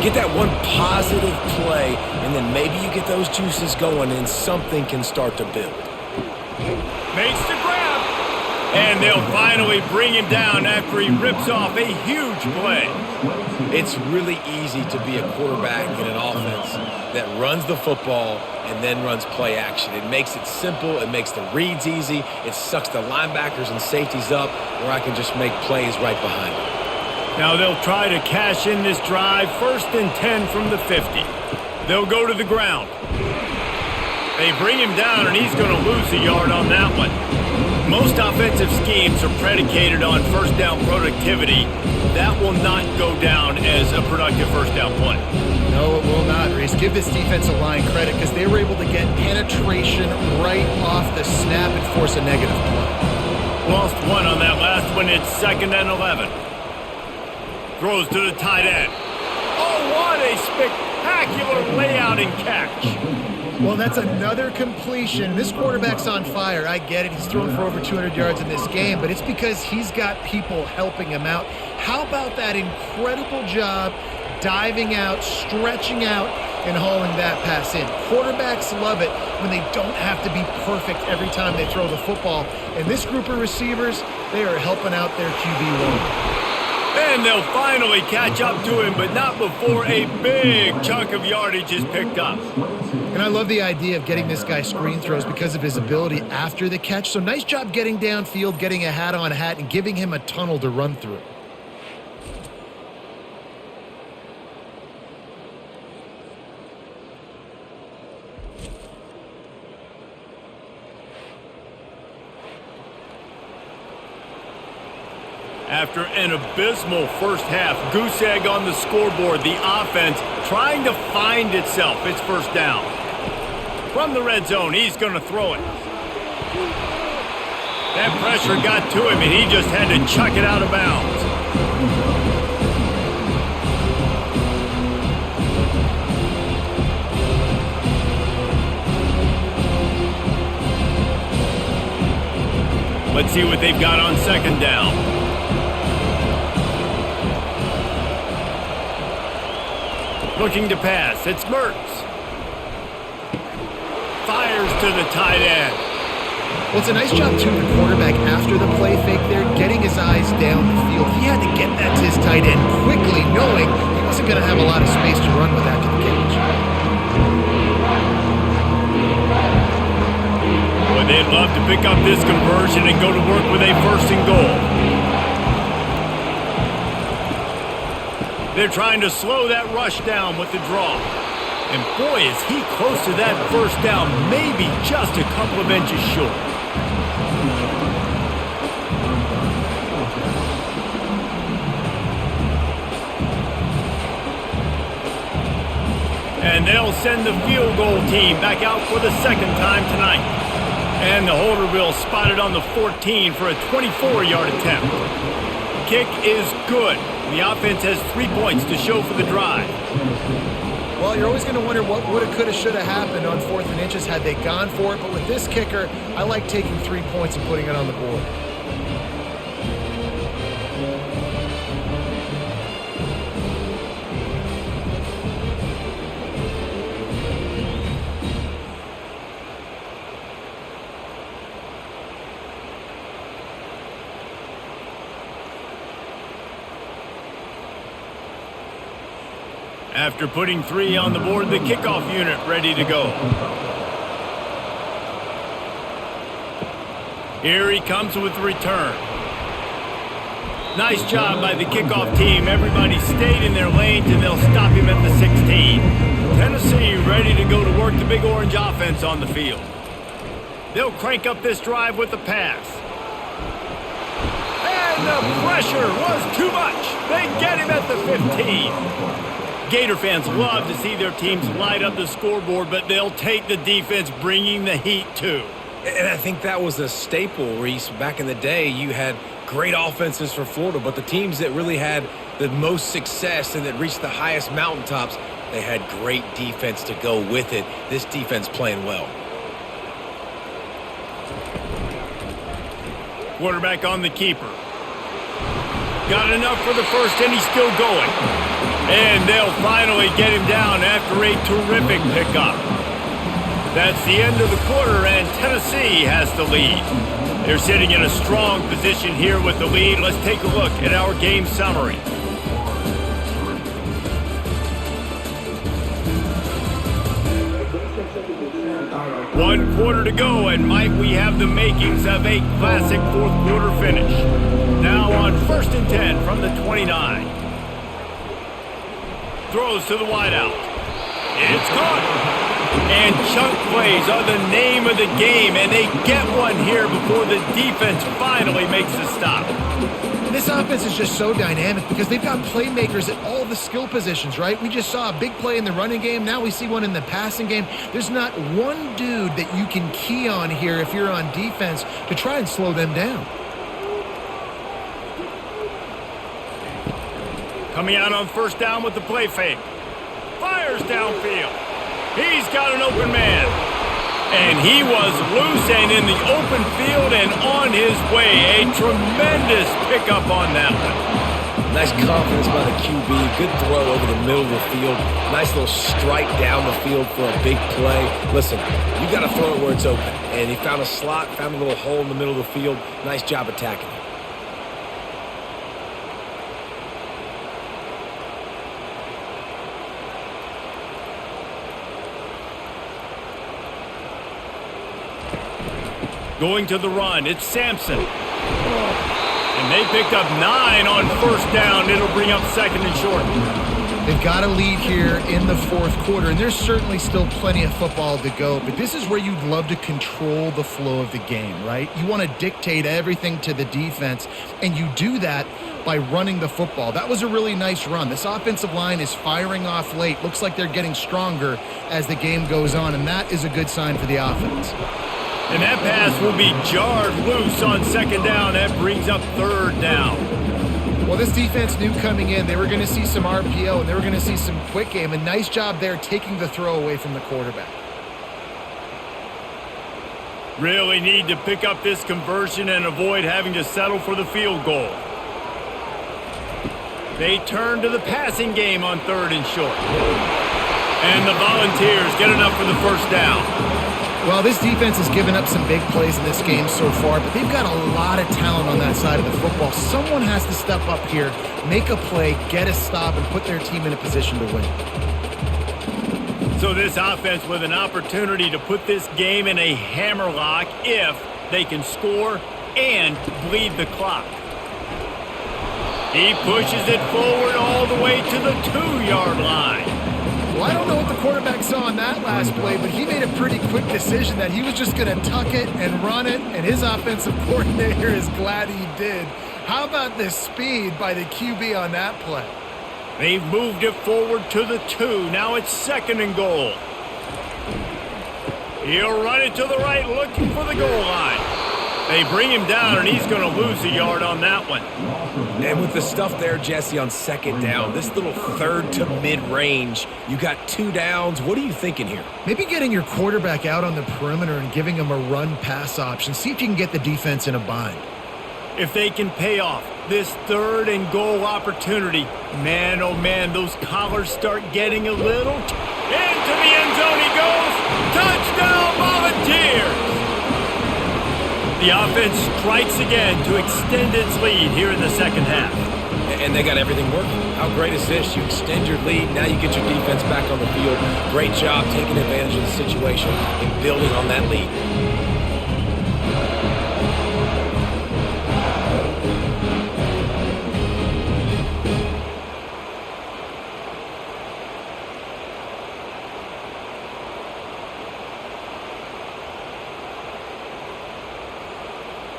get that one positive play, and then maybe you get those juices going and something can start to build. Makes the grab. And they'll finally bring him down after he rips off a huge play. It's really easy to be a quarterback in an offense that runs the football and then runs play action. It makes it simple. It makes the reads easy. It sucks the linebackers and safeties up where I can just make plays right behind them. Now they'll try to cash in this drive. 1st and 10 from the 50. They'll go to the ground. They bring him down, and he's going to lose a yard on that one. Most offensive schemes are predicated on first down productivity. That will not go down as a productive first down play. No, it will not, Reese. Give this defensive line credit because they were able to get penetration right off the snap and force a negative play. Lost one on that last one. It's 2nd and 11. Throws to the tight end. Oh, what a spectacular layout and catch. Well, that's another completion. This quarterback's on fire. I get it. He's thrown for over 200 yards in this game, but it's because he's got people helping him out. How about that incredible job diving out, stretching out, and hauling that pass in? Quarterbacks love it when they don't have to be perfect every time they throw the football. And this group of receivers, they are helping out their QB1. And they'll finally catch up to him, but not before a big chunk of yardage is picked up. And I love the idea of getting this guy screen throws because of his ability after the catch. So nice job getting downfield, getting a hat-on hat, and giving him a tunnel to run through. After an abysmal first half, goose egg on the scoreboard, the offense trying to find itself. It's first down. From the red zone, he's going to throw it. That pressure got to him, and he just had to chuck it out of bounds. Let's see what they've got on 2nd down. Looking to pass. It's Mertz. Fires to the tight end. Well, it's a nice job, too, the quarterback after the play fake there, getting his eyes down the field. He had to get that to his tight end quickly, knowing he wasn't going to have a lot of space to run with after the catch. Boy, they'd love to pick up this conversion and go to work with a 1st and goal. They're trying to slow that rush down with the draw. And boy, is he close to that first down, maybe just a couple of inches short. And they'll send the field goal team back out for the 2nd time tonight. And the holder will spot it on the 14 for a 24-yard attempt. Kick is good. The offense has 3 points to show for the drive. Well, you're always going to wonder what woulda, coulda, shoulda happened on 4th and inches had they gone for it. But with this kicker, I like taking 3 points and putting it on the board. After putting 3 on the board, the kickoff unit ready to go. Here he comes with the return. Nice job by the kickoff team. Everybody stayed in their lanes, and they'll stop him at the 16. Tennessee ready to go to work the Big Orange offense on the field. They'll crank up this drive with the pass. And the pressure was too much. They get him at the 15. Gator fans love to see their teams light up the scoreboard, but they'll take the defense bringing the heat too. And I think that was a staple, Reese. Back in the day, you had great offenses for Florida, but the teams that really had the most success and that reached the highest mountaintops, they had great defense to go with it. This defense playing well. Quarterback on the keeper. Got enough for the first, and he's still going. And they'll finally get him down after a terrific pickup. That's the end of the quarter, and Tennessee has the lead. They're sitting in a strong position here with the lead. Let's take a look at our game summary. One quarter to go, and Mike, we have the makings of a classic fourth quarter finish. Now on 1st and 10 from the 29. Throws to the wideout. It's caught. And chunk plays are the name of the game, and they get one here before the defense finally makes the stop. This offense is just so dynamic because they've got playmakers at all the skill positions, right? We just saw a big play in the running game. Now we see one in the passing game. There's not one dude that you can key on here if you're on defense to try and slow them down. Coming out on 1st down with the play fake. Fires downfield. He's got an open man. And he was loose and in the open field and on his way. A tremendous pickup on that one. Nice confidence by the QB. Good throw over the middle of the field. Nice little strike down the field for a big play. Listen, you got to throw it where it's open. And he found a slot, found a little hole in the middle of the field. Nice job attacking it. Going to the run, it's Sampson. And they picked up 9 on 1st down. It'll bring up 2nd and short. They've got a lead here in the 4th quarter, and there's certainly still plenty of football to go, but this is where you'd love to control the flow of the game, right? You want to dictate everything to the defense, and you do that by running the football. That was a really nice run. This offensive line is firing off late. Looks like they're getting stronger as the game goes on, and that is a good sign for the offense. And that pass will be jarred loose on 2nd down. That brings up 3rd down. Well, this defense knew coming in they were going to see some RPO and they were going to see some quick game. A nice job there taking the throw away from the quarterback. Really need to pick up this conversion and avoid having to settle for the field goal. They turn to the passing game on 3rd and short. And the Volunteers get enough for the 1st down. Well, this defense has given up some big plays in this game so far, but they've got a lot of talent on that side of the football. Someone has to step up here, make a play, get a stop, and put their team in a position to win. So this offense with an opportunity to put this game in a hammerlock if they can score and bleed the clock. He pushes it forward all the way to the 2-yard line. Well, I don't know what the quarterback saw on that last play, but he made a pretty quick decision that he was just going to tuck it and run it, and his offensive coordinator is glad he did. How about the speed by the QB on that play? They've moved it forward to the 2. Now it's 2nd and goal. He'll run it to the right, looking for the goal line. They bring him down, and he's going to lose a yard on that one. And with the stuff there, Jesse, on 2nd down, this little 3rd to mid-range, you got 2 downs. What are you thinking here? Maybe getting your quarterback out on the perimeter and giving him a run-pass option. See if you can get the defense in a bind. If they can pay off this 3rd and goal opportunity, man, oh man, those collars start getting a little. Into the end zone he goes. Touchdown, Volunteers! The offense strikes again to extend its lead here in the 2nd half. And they got everything working. How great is this? You extend your lead, now you get your defense back on the field. Great job taking advantage of the situation and building on that lead.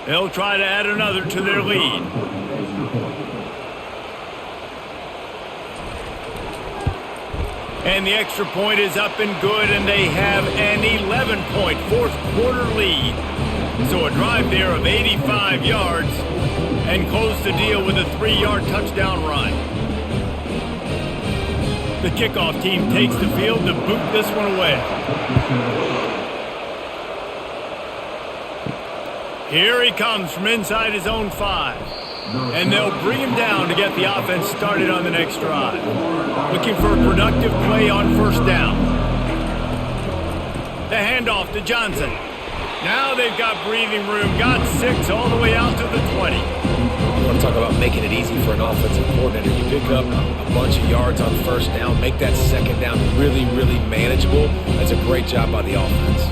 They'll try to add another to their lead. And the extra point is up and good, and they have an 11-point fourth-quarter lead. So a drive there of 85 yards and close the deal with a 3-yard touchdown run. The kickoff team takes the field to boot this one away. Here he comes from inside his own 5. And they'll bring him down to get the offense started on the next drive. Looking for a productive play on first down. The handoff to Johnson. Now they've got breathing room. Got 6 all the way out to the 20. You want to talk about making it easy for an offensive coordinator. You pick up a bunch of yards on first down, make that second down really, really manageable. That's a great job by the offense.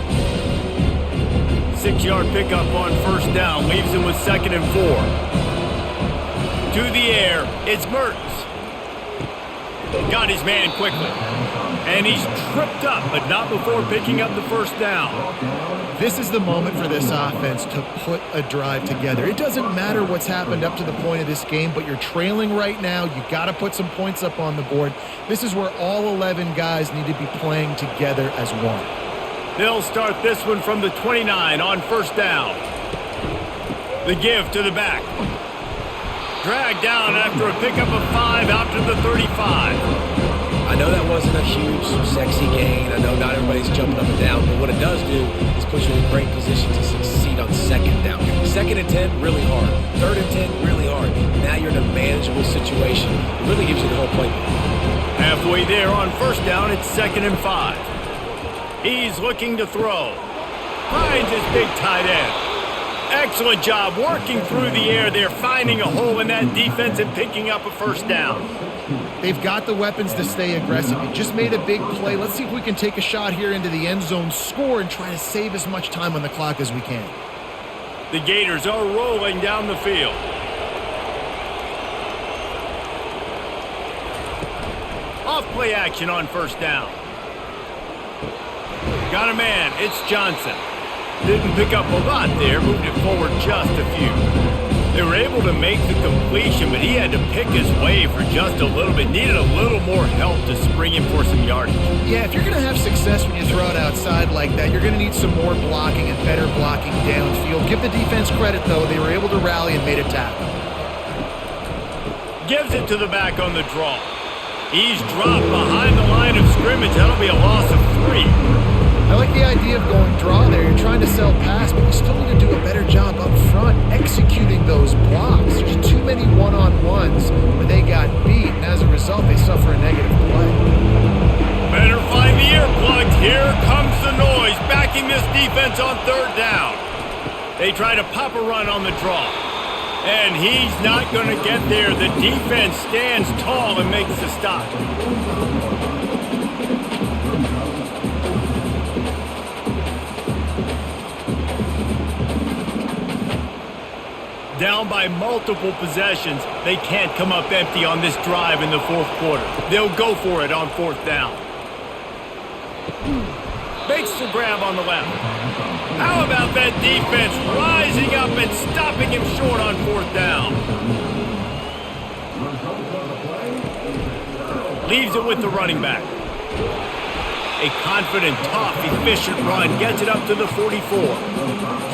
6-yard pickup on first down. Leaves him with 2nd and 4. To the air, it's Mertens. Got his man quickly. And he's tripped up, but not before picking up the first down. This is the moment for this offense to put a drive together. It doesn't matter what's happened up to the point of this game, but you're trailing right now. You got to put some points up on the board. This is where all 11 guys need to be playing together as one. They'll start this one from the 29 on first down. The give to the back. Dragged down after a pickup of 5 out to the 35. I know that wasn't a huge, sexy gain. I know not everybody's jumping up and down, but what it does do is put you in a great position to succeed on second down. 2nd and 10, really hard. 3rd and 10, really hard. Now you're in a manageable situation. It really gives you the whole playbook. Halfway there on first down, it's 2nd and 5. He's looking to throw. Finds his big tight end. Excellent job working through the air there, finding a hole in that defense and picking up a first down. They've got the weapons to stay aggressive. He just made a big play. Let's see if we can take a shot here into the end zone, score, and try to save as much time on the clock as we can. The Gators are rolling down the field. Off play action on first down. Got a man, it's Johnson. Didn't pick up a lot there, moved it forward just a few. They were able to make the completion, but he had to pick his way for just a little bit. Needed a little more help to spring him for some yardage. Yeah, if you're going to have success when you throw it outside like that, you're going to need some more blocking and better blocking downfield. Give the defense credit, though. They were able to rally and made a tackle. Gives it to the back on the draw. He's dropped behind the line of scrimmage. That'll be a loss of 3. I like the idea of going draw there. You're trying to sell pass, but you still need to do a better job up front executing those blocks. There's too many one-on-ones where they got beat, and as a result, they suffer a negative play. Better find the earplugs. Here comes the noise, backing this defense on 3rd down. They try to pop a run on the draw, and he's not going to get there. The defense stands tall and makes the stop. Down by multiple possessions, they can't come up empty on this drive in the 4th quarter. They'll go for it on 4th down. Makes the grab on the left. How about that defense rising up and stopping him short on 4th down? Leaves it with the running back. A confident, tough, efficient run gets it up to the 44.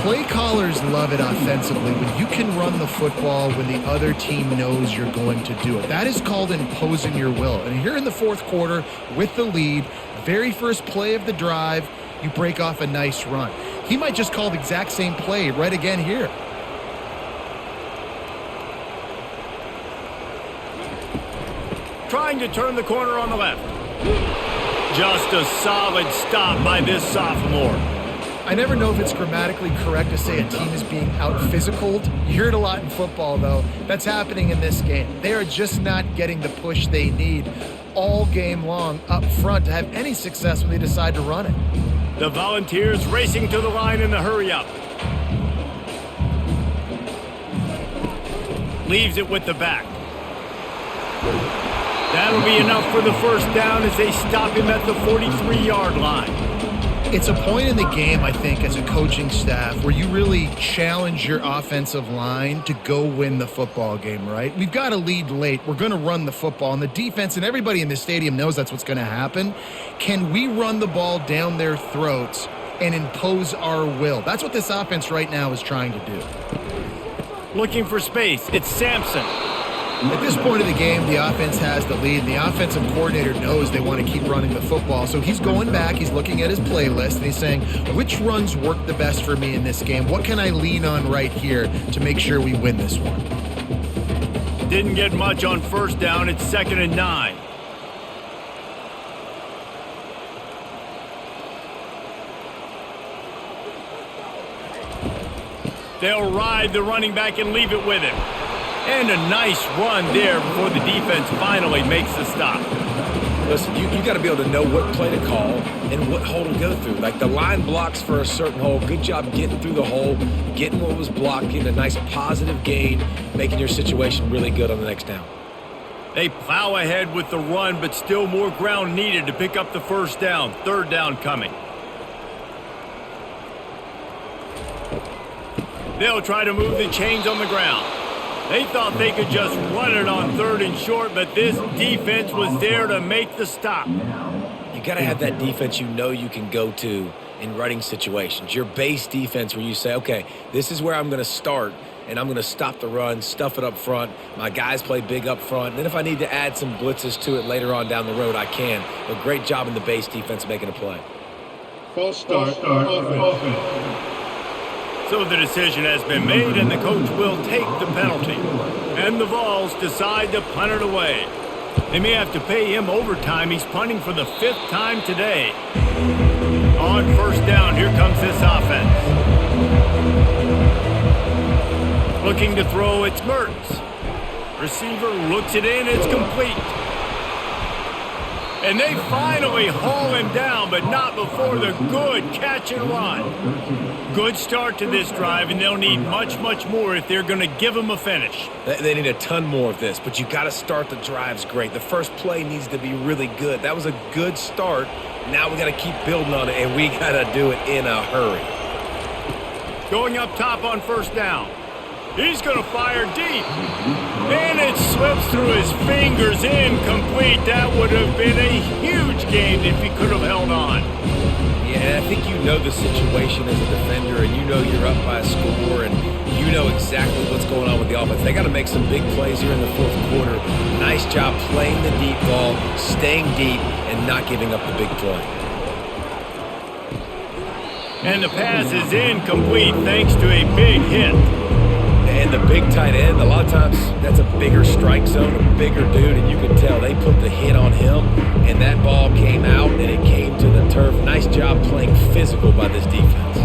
Play callers love it offensively when you can run the football when the other team knows you're going to do it. That is called imposing your will. And here in the 4th quarter with the lead, very first play of the drive, you break off a nice run. He might just call the exact same play right again here. Trying to turn the corner on the left. Just a solid stop by this sophomore. I never know if it's grammatically correct to say a team is being out-physicaled. You hear it a lot in football, though. That's happening in this game. They are just not getting the push they need all game long up front to have any success when they decide to run it. The Volunteers racing to the line in the hurry-up. Leaves it with the back. That'll be enough for the first down as they stop him at the 43-yard line. It's a point in the game, I think, as a coaching staff where you really challenge your offensive line to go win the football game, right? We've got a lead late. We're going to run the football. And the defense and everybody in the stadium knows that's what's going to happen. Can we run the ball down their throats and impose our will? That's what this offense right now is trying to do. Looking for space. It's Sampson. At this point of the game, the offense has the lead, and the offensive coordinator knows they want to keep running the football. So he's going back, he's looking at his playlist, and he's saying, which runs work the best for me in this game? What can I lean on right here to make sure we win this one? Didn't get much on first down. It's 2nd and 9. They'll ride the running back and leave it with him. And a nice run there before the defense finally makes the stop. Listen, you got to be able to know what play to call and what hole to go through. Like the line blocks for a certain hole. Good job getting through the hole, getting what was blocked, getting a nice positive gain, making your situation really good on the next down. They plow ahead with the run, but still more ground needed to pick up the first down. 3rd down coming. They'll try to move the chains on the ground. They thought they could just run it on 3rd and short, but this defense was there to make the stop. You got to have that defense you know you can go to in running situations. Your base defense where you say, okay, this is where I'm going to start, and I'm going to stop the run, stuff it up front. My guys play big up front. And then if I need to add some blitzes to it later on down the road, I can. But great job in the base defense making a play. False start. Offense. So the decision has been made, and the coach will take the penalty. And the Vols decide to punt it away. They may have to pay him overtime. He's punting for the 5th time today. On first down, here comes this offense. Looking to throw, it's Mertz. Receiver looks it in, it's complete. And they finally haul him down, but not before the good catch and run. Good start to this drive, and they'll need much, much more if they're going to give him a finish. They need a ton more of this, but you got to start the drives great. The first play needs to be really good. That was a good start. Now we got to keep building on it, and we got to do it in a hurry. Going up top on first down. He's going to fire deep. And it slips through his fingers, incomplete. That would have been a huge gain if he could have held on. Yeah, I think you know the situation as a defender, and you know you're up by a score, and you know exactly what's going on with the offense. They got to make some big plays here in the 4th quarter. Nice job playing the deep ball, staying deep, and not giving up the big play. And the pass is incomplete thanks to a big hit. And the big tight end, a lot of times that's a bigger strike zone, a bigger dude, and you can tell they put the hit on him, and that ball came out, and it came to the turf. Nice job playing physical by this defense.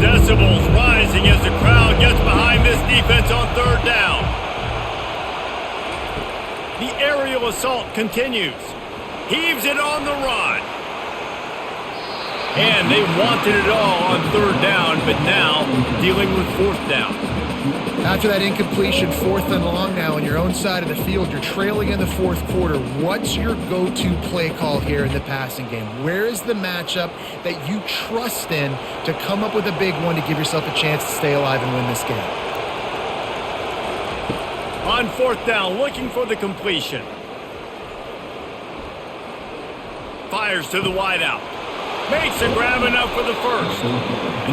Decibels rising as the crowd gets behind this defense on 3rd down. The aerial assault continues. Heaves it on the run. And they wanted it all on 3rd down, but now dealing with 4th down. After that incompletion, 4th and long now on your own side of the field, you're trailing in the 4th quarter. What's your go-to play call here in the passing game? Where is the matchup that you trust in to come up with a big one to give yourself a chance to stay alive and win this game? On 4th down, looking for the completion. Fires to the wideout. Makes a grab enough for the first.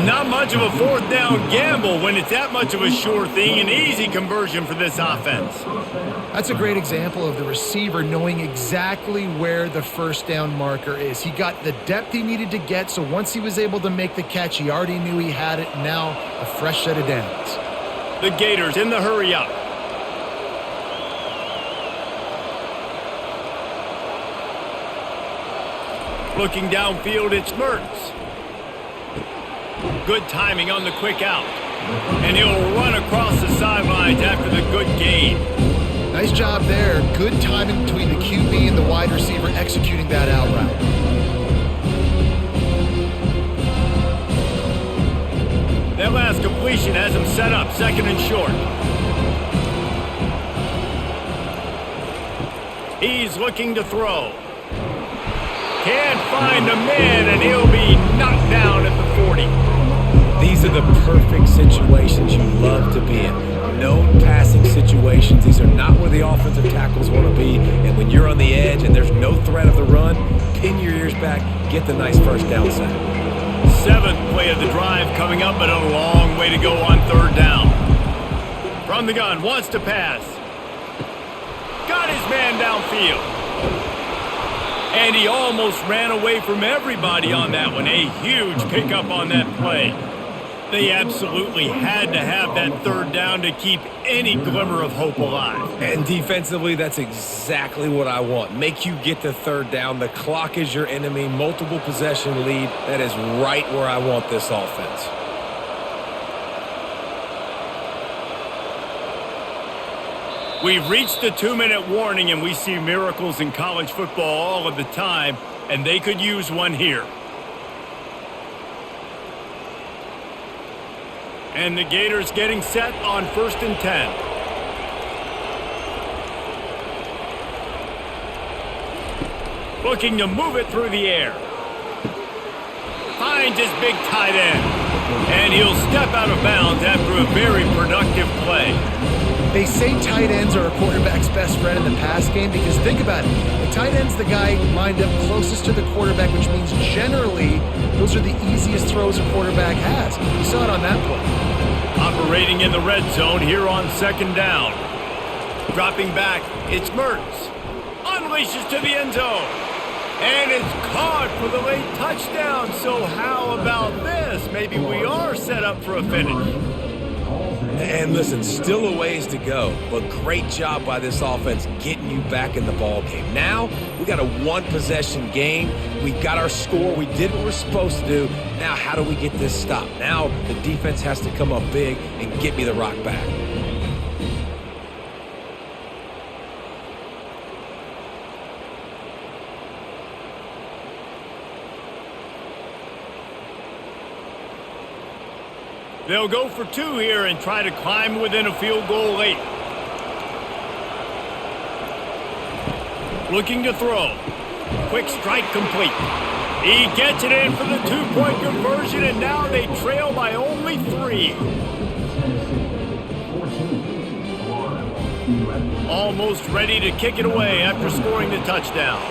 Not much of a 4th down gamble when it's that much of a sure thing. An easy conversion for this offense. That's a great example of the receiver knowing exactly where the first down marker is. He got the depth he needed to get, so once he was able to make the catch, he already knew he had it. Now a fresh set of downs. The Gators in the hurry up. Looking downfield, it's Mertz. Good timing on the quick out. And he'll run across the sidelines after the good gain. Nice job there. Good timing between the QB and the wide receiver executing that out route. That last completion has him set up 2nd and short. He's looking to throw. Can't find the man, and he'll be knocked down at the 40. These are the perfect situations you love to be in. Known passing situations. These are not where the offensive tackles want to be. And when you're on the edge and there's no threat of the run, pin your ears back, get the nice first down sack. 7th play of the drive coming up, but a long way to go on 3rd down. From the gun, wants to pass. Got his man downfield. And he almost ran away from everybody on that one. A huge pickup on that play. They absolutely had to have that 3rd down to keep any glimmer of hope alive. And defensively, that's exactly what I want. Make you get the 3rd down. The clock is your enemy. Multiple possession lead. That is right where I want this offense. We've reached the 2-minute warning, and we see miracles in college football all of the time, and they could use one here. And the Gators getting set on 1st and 10. Looking to move it through the air. Finds his big tight end. And he'll step out of bounds after a very productive play. They say tight ends are a quarterback's best friend in the pass game because think about it. The tight end's the guy lined up closest to the quarterback, which means generally those are the easiest throws a quarterback has. You saw it on that play. Operating in the red zone here on 2nd down. Dropping back, it's Mertz. Unleashes to the end zone. And it's caught for the late touchdown. So how about this? Maybe we are set up for a finish. And listen, still a ways to go, but great job by this offense getting you back in the ball game. Now, we got a 1-possession game. We got our score. We did what we're supposed to do. Now, how do we get this stopped? Now, the defense has to come up big and get me the rock back. They'll go for 2 here and try to climb within a field goal late. Looking to throw. Quick strike complete. He gets it in for the 2-point conversion, and now they trail by only 3. Almost ready to kick it away after scoring the touchdown.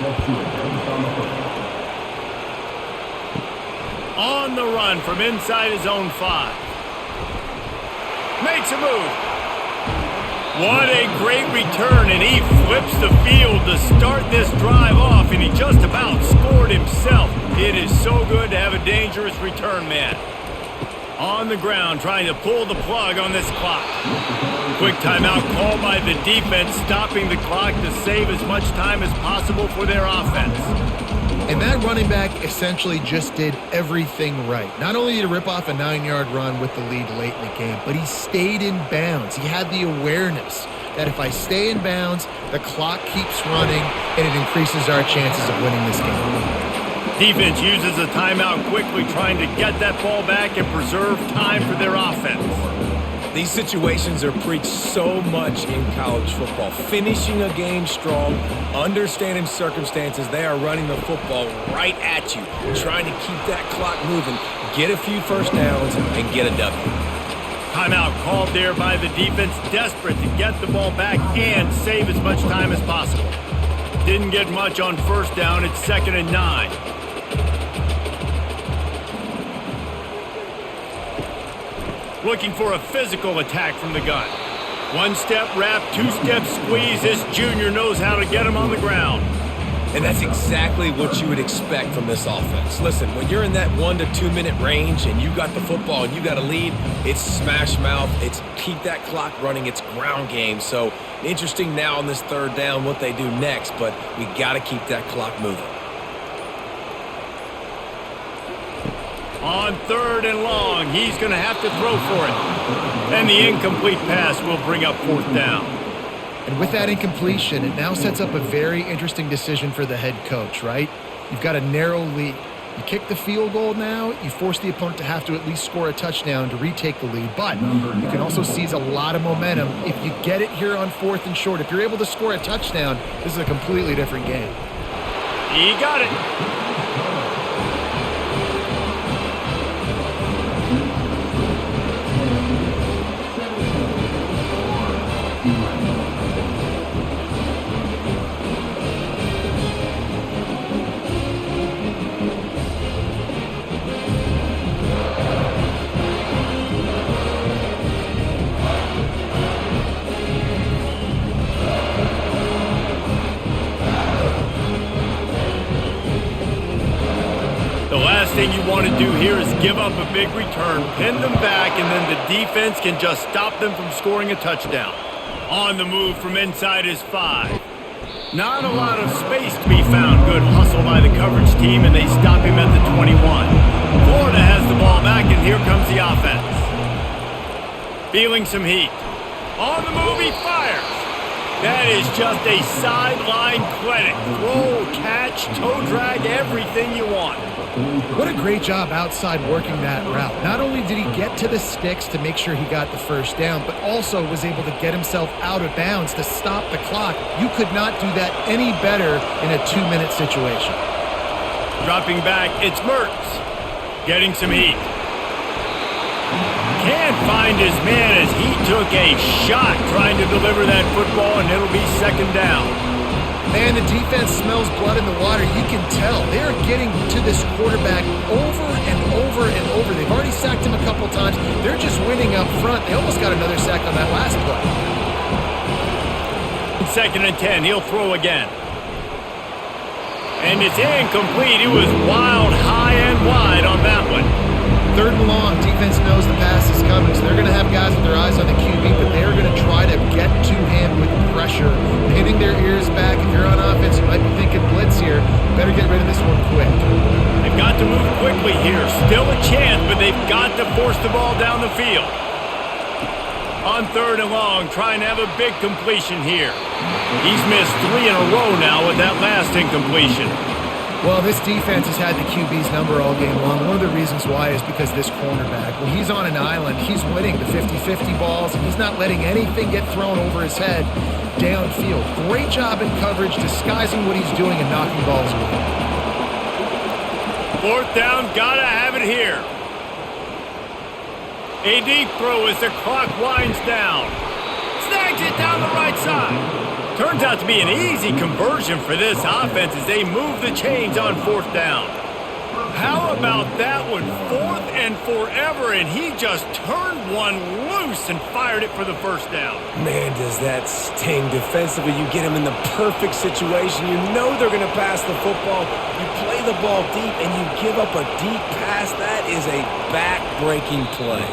On the run from inside his own 5. Makes a move. What a great return, and he flips the field to start this drive off, and he just about scored himself. It is so good to have a dangerous return man. On the ground, trying to pull the plug on this clock. Quick timeout called by the defense, stopping the clock to save as much time as possible for their offense. And that running back essentially just did everything right. Not only did he rip off a 9-yard run with the lead late in the game, but he stayed in bounds. He had the awareness that if I stay in bounds, the clock keeps running, and it increases our chances of winning this game. Defense uses a timeout quickly, trying to get that ball back and preserve time for their offense. These situations are preached so much in college football. Finishing a game strong, understanding circumstances. They are running the football right at you, trying to keep that clock moving, get a few first downs, and get a W. Timeout called there by the defense, desperate to get the ball back and save as much time as possible. Didn't get much on 1st down. It's 2nd and 9. Looking for a physical attack from the gun. 1-step wrap, 2-step squeeze. This junior knows how to get him on the ground. And that's exactly what you would expect from this offense. Listen, when you're in that 1 to 2 minute range and you got the football and you got a lead, it's smash mouth. It's keep that clock running. It's ground game. So interesting now on this 3rd down what they do next, but we got to keep that clock moving. On 3rd and long, he's going to have to throw for it. And the incomplete pass will bring up 4th down. And with that incompletion, it now sets up a very interesting decision for the head coach, right? You've got a narrow lead. You kick the field goal now, you force the opponent to have to at least score a touchdown to retake the lead. But you can also seize a lot of momentum if you get it here on 4th and short. If you're able to score a touchdown, this is a completely different game. He got it. The last thing you want to do here is give up a big return, pin them back, and then the defense can just stop them from scoring a touchdown. On the move from inside his 5. Not a lot of space to be found. Good hustle by the coverage team, and they stop him at the 21. Florida has the ball back, and here comes the offense. Feeling some heat. On the move, he fires. That is just a sideline clinic. Throw, catch, toe drag, everything you want. What a great job outside working that route. Not only did he get to the sticks to make sure he got the first down, but also was able to get himself out of bounds to stop the clock. You could not do that any better in a 2-minute situation. Dropping back, it's Mertz. Getting some heat. Can't find his man as he took a shot trying to deliver that football, and it'll be second down. Man, the defense smells blood in the water. You can tell. They're getting to this quarterback over and over and over. They've already sacked him a couple times. They're just winning up front. They almost got another sack on that last play. Second and 10. He'll throw again. And it's incomplete. It was wild, high and wide on that one. Third and long. Defense knows the pass is coming, so they're going to have guys with their eyes on the QB, but they're going to try to get to him with pressure, hitting their ears back. If you're on offense, you might be thinking blitz here. Better get rid of this one quick. They've got to move quickly here. Still a chance, but they've got to force the ball down the field. On third and long, trying to have a big completion here. He's missed 3 in a row now with that last incompletion. Well, this defense has had the QB's number all game long. One of the reasons why is because this cornerback, when he's on an island, he's winning the 50-50 balls, and he's not letting anything get thrown over his head downfield. Great job in coverage, disguising what he's doing and knocking balls away. Fourth down, gotta have it here. A deep throw as the clock winds down. Snags it down the right side. Turns out to be an easy conversion for this offense as they move the chains on fourth down. How about that one? 4th and forever, and he just turned one loose and fired it for the first down. Man, does that sting defensively. You get him in the perfect situation. You know they're going to pass the football. You play the ball deep, and you give up a deep pass. That is a back-breaking play.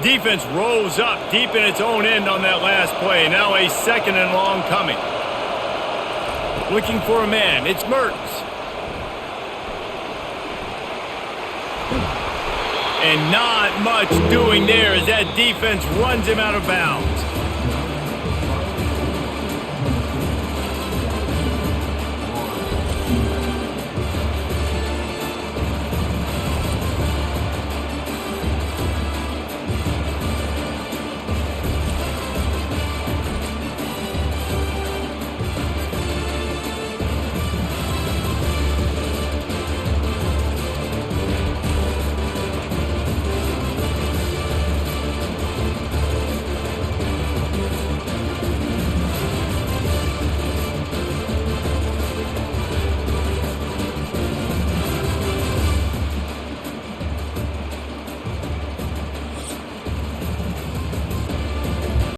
Defense rolls up deep in its own end on that last play. Now a second and long coming. Looking for a man. It's Mertz. And not much doing there as that defense runs him out of bounds.